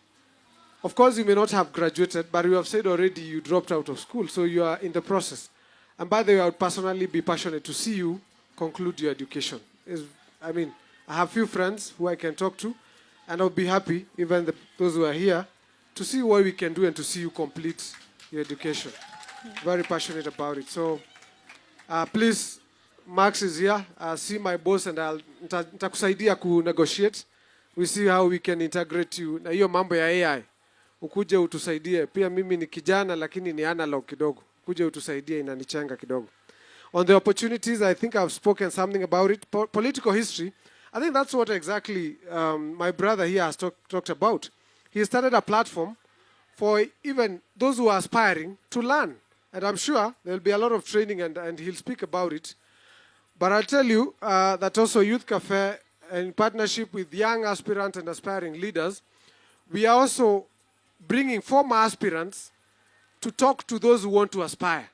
Of course, you may not have graduated, but you have said already you dropped out of school, so you are in the process. And by the way, I would personally be passionate to see you conclude your education. I have few friends who I can talk to, and I'll be happy, even those who are here, to see what we can do and to see you complete your education. Very passionate about it. So please, Max is here. See my boss, and nitakusaidia ku-negotiate. We see how we can integrate you. Na hiyo mambo ya AI. Ukuje utusaidie. Pia mimi ni kijana lakini ni analog kidogo. Ukuje utusaidie inanichenga kidogo. On the opportunities, I think I've spoken something about it. Political history, I think that's what exactly my brother here has talked about. He started a platform for even those who are aspiring to learn. And I'm sure there'll be a lot of training and he'll speak about it. But I'll tell you that also Youth Cafe, in partnership with young aspirant and aspiring leaders, we are also bringing former aspirants to talk to those who want to aspire.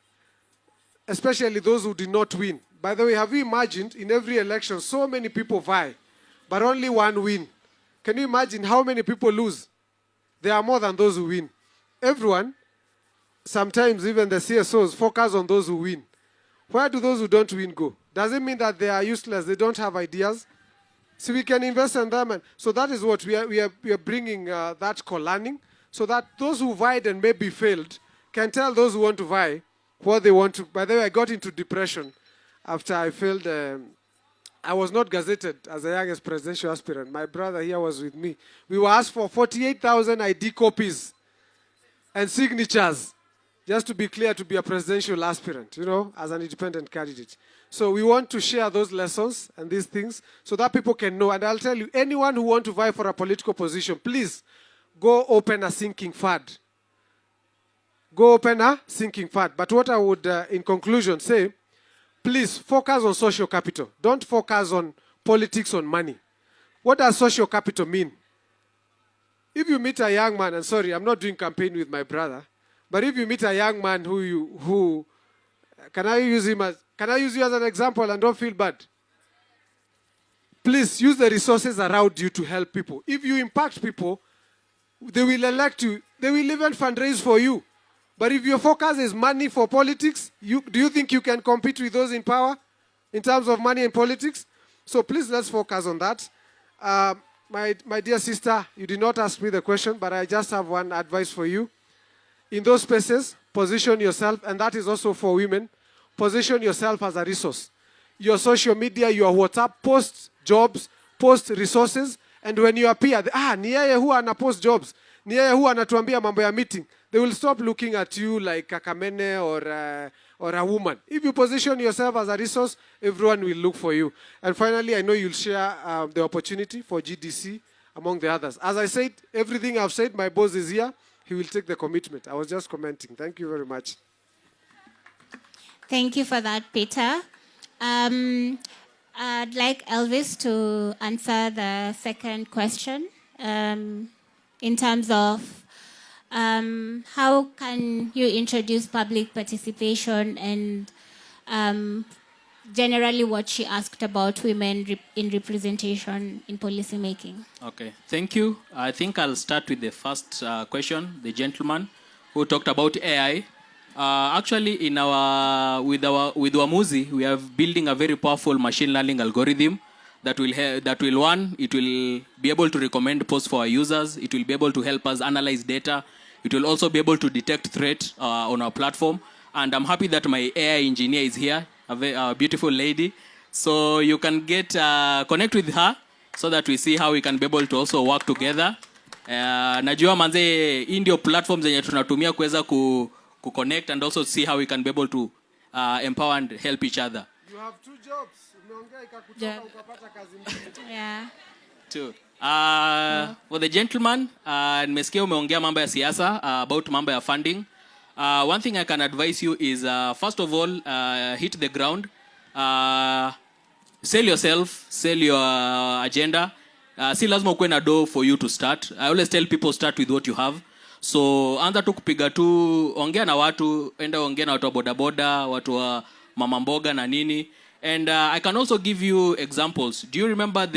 especially those who did not win. By the way, have you imagined in every election so many people vie, but only one win? Can you imagine how many people lose? There are more than those who win. Everyone, sometimes even the CSOs, focus on those who win. Where do those who don't win go? Does it mean that they are useless, they don't have ideas? So we can invest in them. And so that is what we are bringing that co-learning, so that those who vied and maybe failed can tell those who want to vie what they want to. By the way, I got into depression after I failed. I was not gazetted as the youngest presidential aspirant. My brother here was with me. We were asked for 48,000 ID copies and signatures, just to be clear, to be a presidential aspirant, as an independent candidate. So we want to share those lessons and these things so that people can know. And I'll tell you, anyone who wants to vie for a political position, please go open a sinking fund. Go open a sinking fund. But what I would, in conclusion, say, please focus on social capital. Don't focus on politics, on money. What does social capital mean? If you meet a young man, and sorry, I'm not doing campaign with my brother, but if you meet a young man can I use you as an example and don't feel bad? Please use the resources around you to help people. If you impact people, they will elect you. They will even fundraise for you. But if your focus is money for politics, do you think you can compete with those in power in terms of money and politics? So please, let's focus on that. My dear sister, you did not ask me the question, but I just have one advice for you. In those spaces, position yourself, and that is also for women. Position yourself as a resource. Your social media, your WhatsApp, post jobs, post resources, and when you appear, ni yeye huwa ana post jobs, ni yeye huwa anatuambia mambo ya meeting. They will stop looking at you like a kamene or a woman. If you position yourself as a resource, everyone will look for you. And finally, I know you'll share the opportunity for GDC among the others. As I said, everything I've said, my boss is here. He will take the commitment. I was just commenting. Thank you very much. Thank you for that, Peter. I'd like Elvis to answer the second question in terms of how can you introduce public participation and generally what she asked about women in representation in policy making. Okay, thank you. I think I'll start with the first question, the gentleman who talked about AI. Actually, with Uamuzi, we are building a very powerful machine learning algorithm that will it will be able to recommend posts for our users. It will be able to help us analyze data. It will also be able to detect threat on our platform. And I'm happy that my AI engineer is here, a beautiful lady. So you can connect with her so that we see how we can be able to also work together. Najua manze, hii ndio platforms zenye tunatumia kuweza connect and also see how we can be able to empower and help each other. You have 2 jobs. Yeah. Two. For the gentleman, nimesikia umeongea mambo ya siasa about mambo ya funding. One thing I can advise you is, first of all, hit the ground. Sell yourself, sell your agenda. Si lazima ukuwe na door for you to start. I always tell people, start with what you have. So anza tu kupiga tu, ongea na watu, enda ongea na watu wa bodaboda, watu wa mama mboga na nini. And I can also give you examples. Do you remember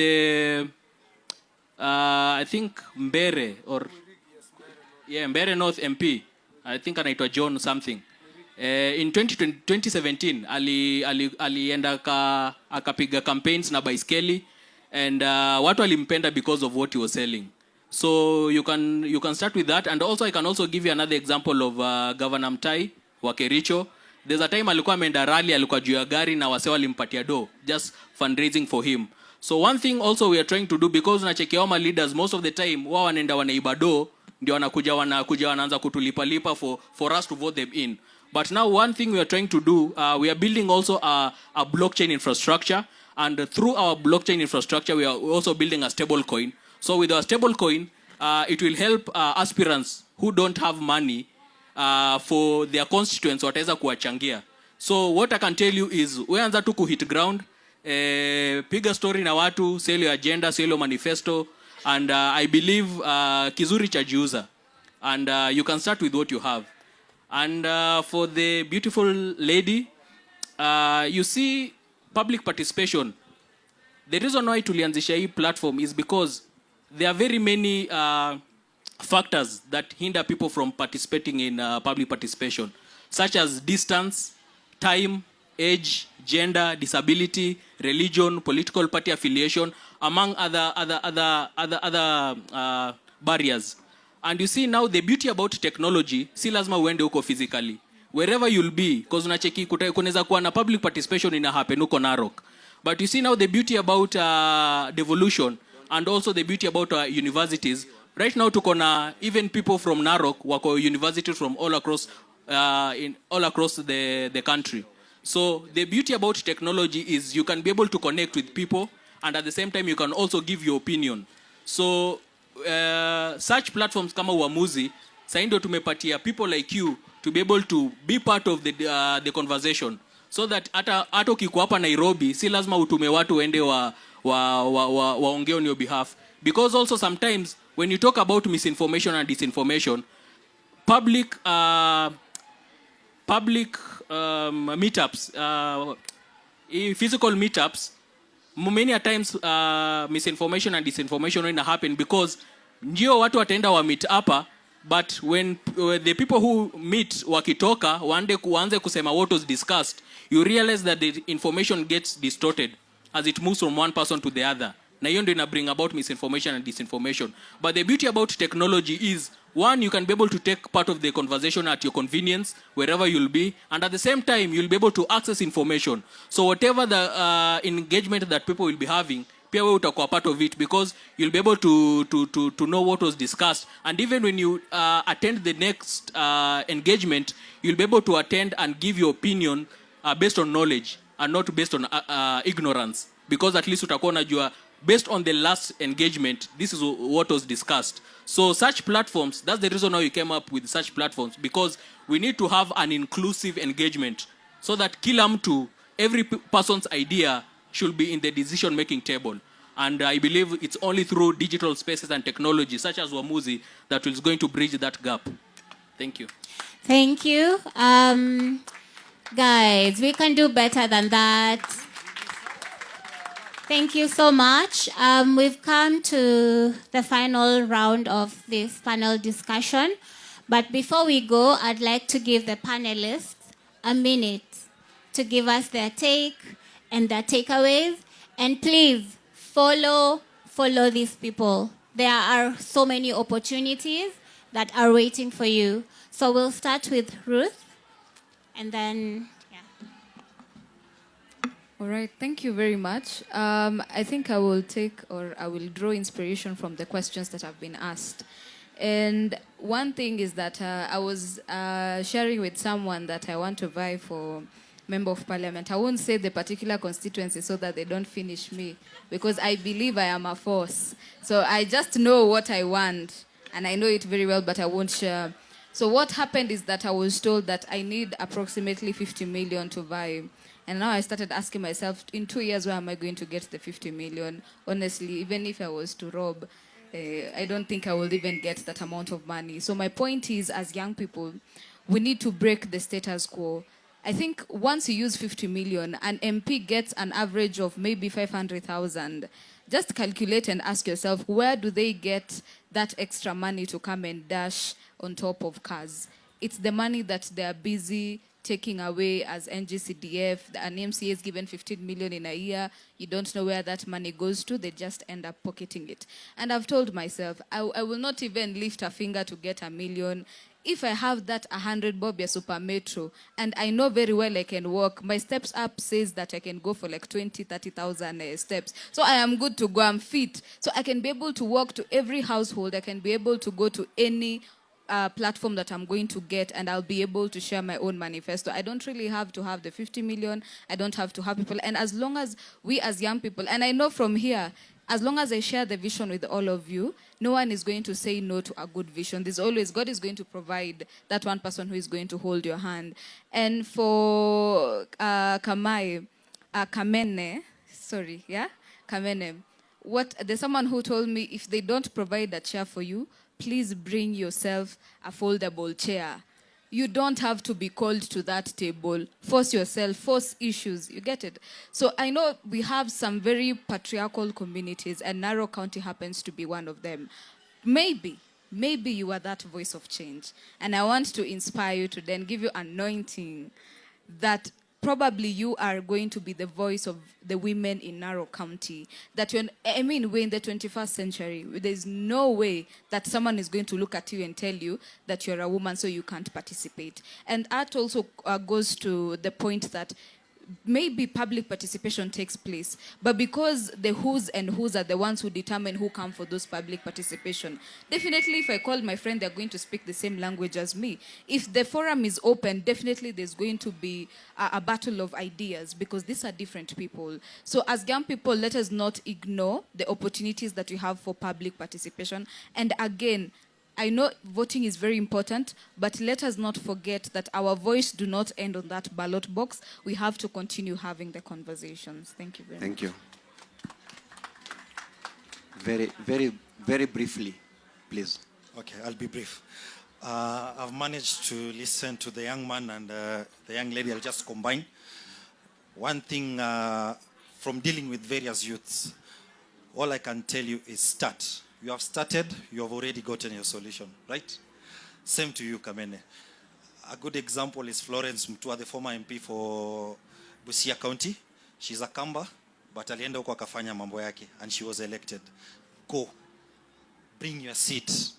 I think Mbere Mbere North MP, I think anaitwa John something. In 2017 alienda akapiga campaigns na baiskeli, and watu walimpenda because of what he was selling. So you can start with that. And also I can also give you another example of Governor Mtai wa Kericho. There's a time alikuwa ameenda rally, alikuwa juu ya gari na wase walimpatia do, just fundraising for him. So one thing also we are trying to do, because unachekia my leaders most of the time wao wanaenda wanaiba do, ndio wanaanza kutulipalipa for us to vote them in. But now one thing we are trying to do, we are building also a blockchain infrastructure, and through our blockchain infrastructure we are also building a stable coin. So with our stable coin, it will help aspirants who don't have money for their constituents wataweza kuwachangia. So what I can tell you is, we anza tu hit ground, piga story na watu, sell your agenda, sell your manifesto, and I believe kizuri cha jiuza, and you can start with what you have. And for the beautiful lady, you see public participation. The reason why tulianzisha hii platform is because there are very many factors that hinder people from participating in public participation, such as distance, time, age, gender, disability, religion, political party affiliation, among other barriers. And you see now the beauty about technology, si lazima uende huko physically. Wherever you'll be, because unacheki kunaweza kuwa na public participation ina happen huko Narok. But you see now the beauty about devolution and also the beauty about universities. Right now tuko na even people from Narok wako universities from all across the country. So the beauty about technology is you can be able to connect with people, and at the same time you can also give your opinion. So such platforms kama Uamuzi, sasa ndio tumepatia people like you to be able to be part of the conversation, so that hata ukikuwa hapa Nairobi si lazima utume watu waende waongee on your behalf, because also sometimes when you talk about misinformation and disinformation, public meetups, physical meetups, many a times misinformation and disinformation when happen, because ndio watu wataenda wa meet hapa, but when the people who meet wakitoka waanze kusema what was discussed, you realize that the information gets distorted as it moves from one person to the other. Na hiyo ndio ina bring about misinformation and disinformation. But the beauty about technology is, one, you can be able to take part of the conversation at your convenience, wherever you'll be, and at the same time, you'll be able to access information. So whatever the engagement that people will be having, pia wewe utakuwa part of it, because you'll be able to know what was discussed. And even when you attend the next engagement, you'll be able to attend and give your opinion based on knowledge and not based on ignorance, because at least utakuwa unajua based on the last engagement, this is what was discussed. So such platforms, that's the reason why we came up with such platforms, because we need to have an inclusive engagement, so that kila mtu, every person's idea should be in the decision-making table. And I believe it's only through digital spaces and technology, such as Uamuzi, that is going to bridge that gap. Thank you. Thank you. Guys, we can do better than that. Thank you so much. We've come to the final round of this panel discussion. But before we go, I'd like to give the panelists a minute to give us their take and their takeaways. And please follow these people. There are so many opportunities that are waiting for you. So we'll start with Ruth, and then, yeah. All right, thank you very much. I think I will draw inspiration from the questions that have been asked. And one thing is that I was sharing with someone that I want to vie for Member of Parliament. I won't say the particular constituency so that they don't finish me, because I believe I am a force. So I just know what I want, and I know it very well, but I won't share. So what happened is that I was told that I need approximately 50 million to vie. And now I started asking myself, in 2 years, where am I going to get the 50 million? Honestly, even if I was to rob, I don't think I will even get that amount of money. So my point is, as young people, we need to break the status quo. I think once you use 50 million, an MP gets an average of maybe 500,000. Just calculate and ask yourself, where do they get that extra money to come and dash on top of cars? It's the money that they're busy taking away as NGCDF. An MCA is given 15 million in a year. You don't know where that money goes to. They just end up pocketing it. And I've told myself, I will not even lift a finger to get a million. If I have that 100 bob ya super metro, and I know very well I can walk, my steps up says that I can go for like 20, 30,000 steps. So I am good to go, I'm fit. So I can be able to walk to every household. I can be able to go to any platform that I'm going to get, and I'll be able to share my own manifesto. I don't really have to have the 50 million. I don't have to have people. And as long as we as young people, and I know from here, as long as I share the vision with all of you, no one is going to say no to a good vision. There's always, God is going to provide that one person who is going to hold your hand. And for Kamene, there's someone who told me, if they don't provide a chair for you, please bring yourself a foldable chair. You don't have to be called to that table. Force yourself, force issues. You get it? So I know we have some very patriarchal communities, and Narrow County happens to be one of them. Maybe you are that voice of change. And I want to inspire you to then give you anointing that probably you are going to be the voice of the women in Narrow County. That we're in the 21st century. There's no way that someone is going to look at you and tell you that you're a woman so you can't participate. And that also goes to the point that maybe public participation takes place, but because the who's and who's are the ones who determine who come for those public participation, definitely if I call my friend, they're going to speak the same language as me. If the forum is open, definitely there's going to be a battle of ideas, because these are different people. So as young people, let us not ignore the opportunities that we have for public participation. And again, I know voting is very important, but let us not forget that our voice do not end on that ballot box. We have to continue having the conversations. Thank you very much. Thank you. Very briefly, please. Okay, I'll be brief. I've managed to listen to the young man and the young lady. I'll just combine. One thing from dealing with various youths, all I can tell you is start. You have started, you have already gotten your solution, right? Same to you, Kamene. A good example is Florence Mtua, the former MP for Busia County. She's a Kamba, but alienda huko akafanya mambo yake, and she was elected. Go. Bring your seat.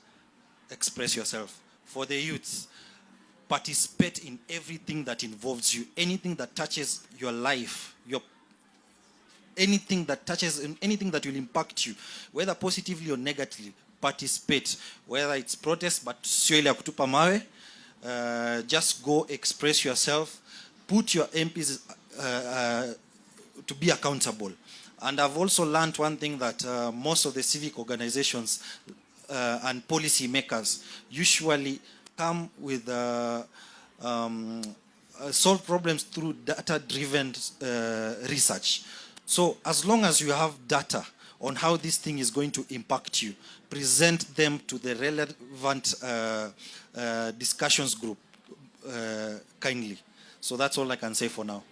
Express yourself. For the youths, participate in everything that involves you. Anything that touches your life, anything that will impact you, whether positively or negatively, participate. Whether it's protest, but sio ile ya kutupa mawe. Just go express yourself. Put your MPs to be accountable. And I've also learned one thing, that most of the civic organizations and policy makers usually come with solve problems through data-driven research. So as long as you have data on how this thing is going to impact you, present them to the relevant discussions group kindly. So that's all I can say for now.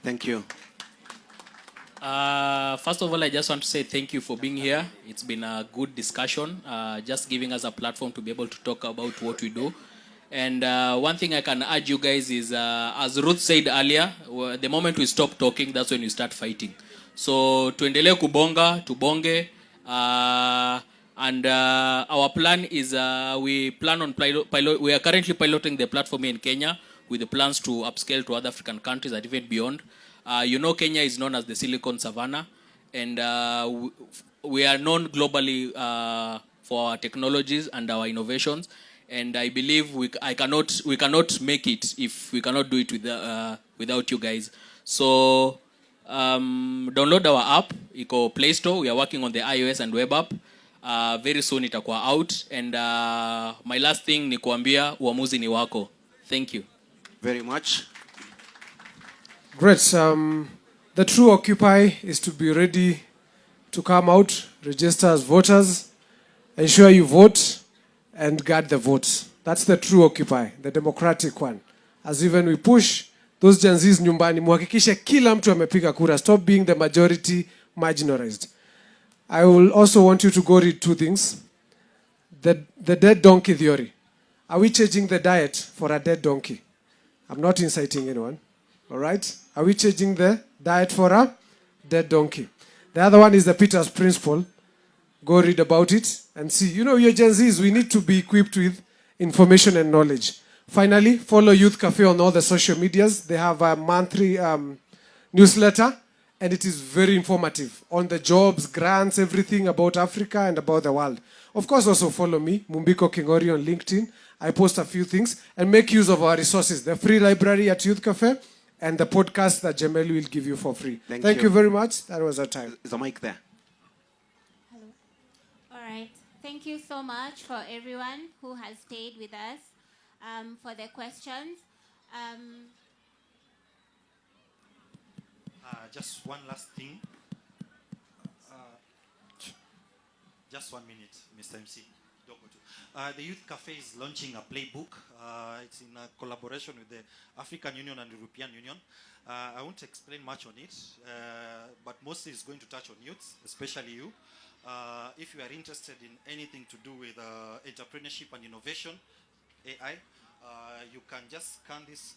Thank you. First of all, I just want to say thank you for being here. It's been a good discussion, just giving us a platform to be able to talk about what we do. And one thing I can urge you guys is, as Ruth said earlier, the moment we stop talking, that's when you start fighting. So tuendelee kubonga, tubonge, and our plan is we plan on we are currently piloting the platform in Kenya with the plans to upscale to other African countries and even beyond. You know, Kenya is known as the Silicon Savannah, and we are known globally for our technologies and our innovations. And I believe we cannot make it if we cannot do it without you guys. So download our app, iko Play Store. We are working on the iOS and web app. Very soon itakuwa out. And my last thing ni kuambia uamuzi ni wako. Thank you very much. Great. The true Occupy is to be ready to come out, register as voters, ensure you vote, and guard the votes. That's the true Occupy, the democratic one. As even we push those Gen Zs nyumbani, muhakikishe kila mtu amepiga kura. Stop being the majority marginalized. I will also want you to go read two things. The dead donkey theory. Are we changing the diet for a dead donkey? I'm not inciting anyone. All right? Are we changing the diet for a dead donkey? The other one is the Peter's Principle. Go read about it and see. You know, your Gen Zs, we need to be equipped with information and knowledge. Finally, follow Youth Cafe on all the social medias. They have a monthly newsletter, and it is very informative on the jobs, grants, everything about Africa and about the world. Of course, also follow me, Mumbiko Kingori, on LinkedIn. I post a few things, and make use of our resources, the free library at Youth Cafe and the podcast that Jamel will give you for free. Thank you very much. That was our time. Is the mic there? Hello. All right. Thank you so much for everyone who has stayed with us for the questions. Just one last thing. Just 1 minute, Mr. MC. The Youth Cafe is launching a playbook. It's in a collaboration with the African Union and European Union. I won't explain much on it, but mostly it's going to touch on youths, especially you. If you are interested in anything to do with entrepreneurship and innovation, AI, you can just scan this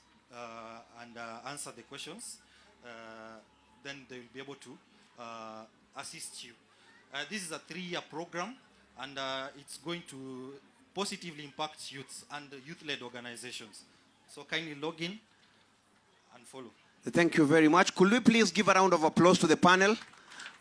and answer the questions. Then they will be able to assist you. This is a 3-year program, and it's going to positively impact youths and youth-led organizations. So kindly log in and follow. Thank you very much. Could we please give a round of applause to the panel,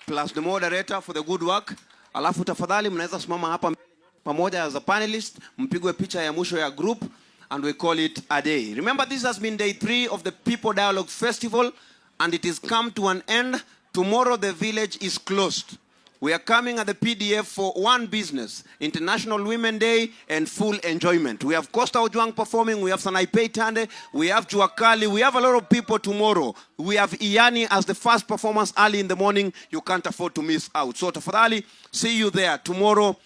plus the moderator for the good work. Alafu tafadhali mnaweza simama hapa pamoja as a panelist, mpigwe picha ya mwisho ya group, and we call it a day. Remember, this has been day 3 of the People Dialogue Festival, and it has come to an end. Tomorrow the village is closed. We are coming at the PDF for one business, International Women Day and full enjoyment. We have Costa Ojwang performing, we have Sanaipei Tande, we have Juakali, we have a lot of people tomorrow. We have Iyani as the first performance early in the morning. You can't afford to miss out. So tafadhali, see you there tomorrow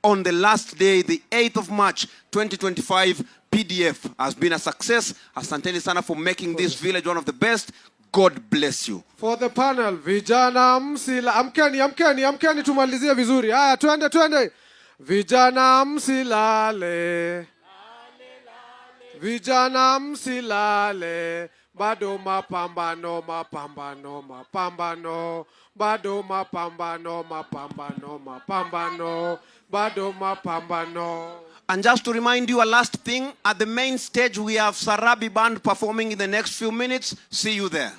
on the last day, the 8th of March, 2025. PDF has been a success. Asanteni sana for making this village one of the best. God bless you. For the panel, vijana msila, amkeni tumalizie vizuri. Haya, twende. Vijana msilale. Vijana msilale. Bado mapambano. Bado mapambano. And just to remind you, a last thing, at the main stage we have Sarabi Band performing in the next few minutes. See you there.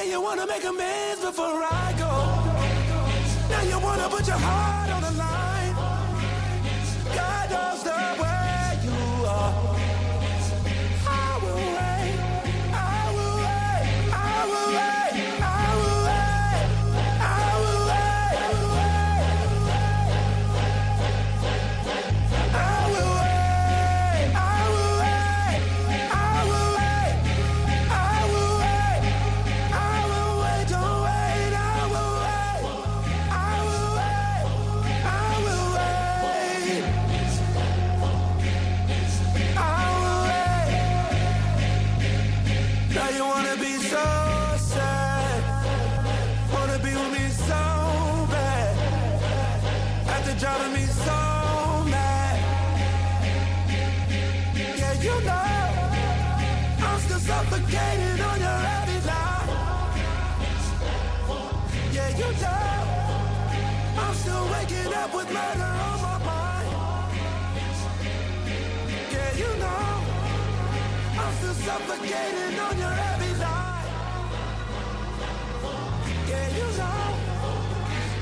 You wanna make amends before I go. Now you wanna put your heart on the line. God knows the way you are. I will wait, I will wait, I will wait, I will wait, I will wait, I will wait, I will wait, I will wait, I will wait, I will wait. Driving me so mad. Yeah, you know I'm still suffocating on your every lie. Yeah, you know I'm still waking up with murder on my mind. Yeah, you know I'm still suffocating on your every lie. Yeah, you know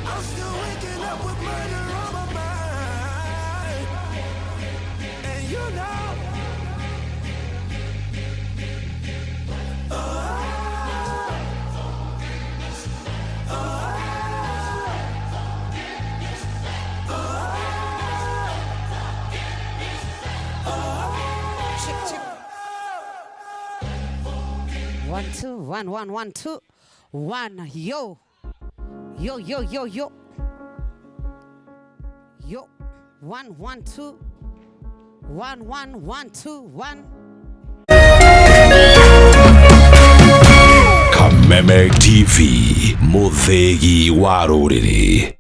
I'm still waking up with murder on my mind. And you know 1 2 1 1 1 2 1 yo. Yo yo yo yo. Yo 1 1 2 1 1 1 2 1. Kameme TV, Muthegi wa Rũrĩrĩ.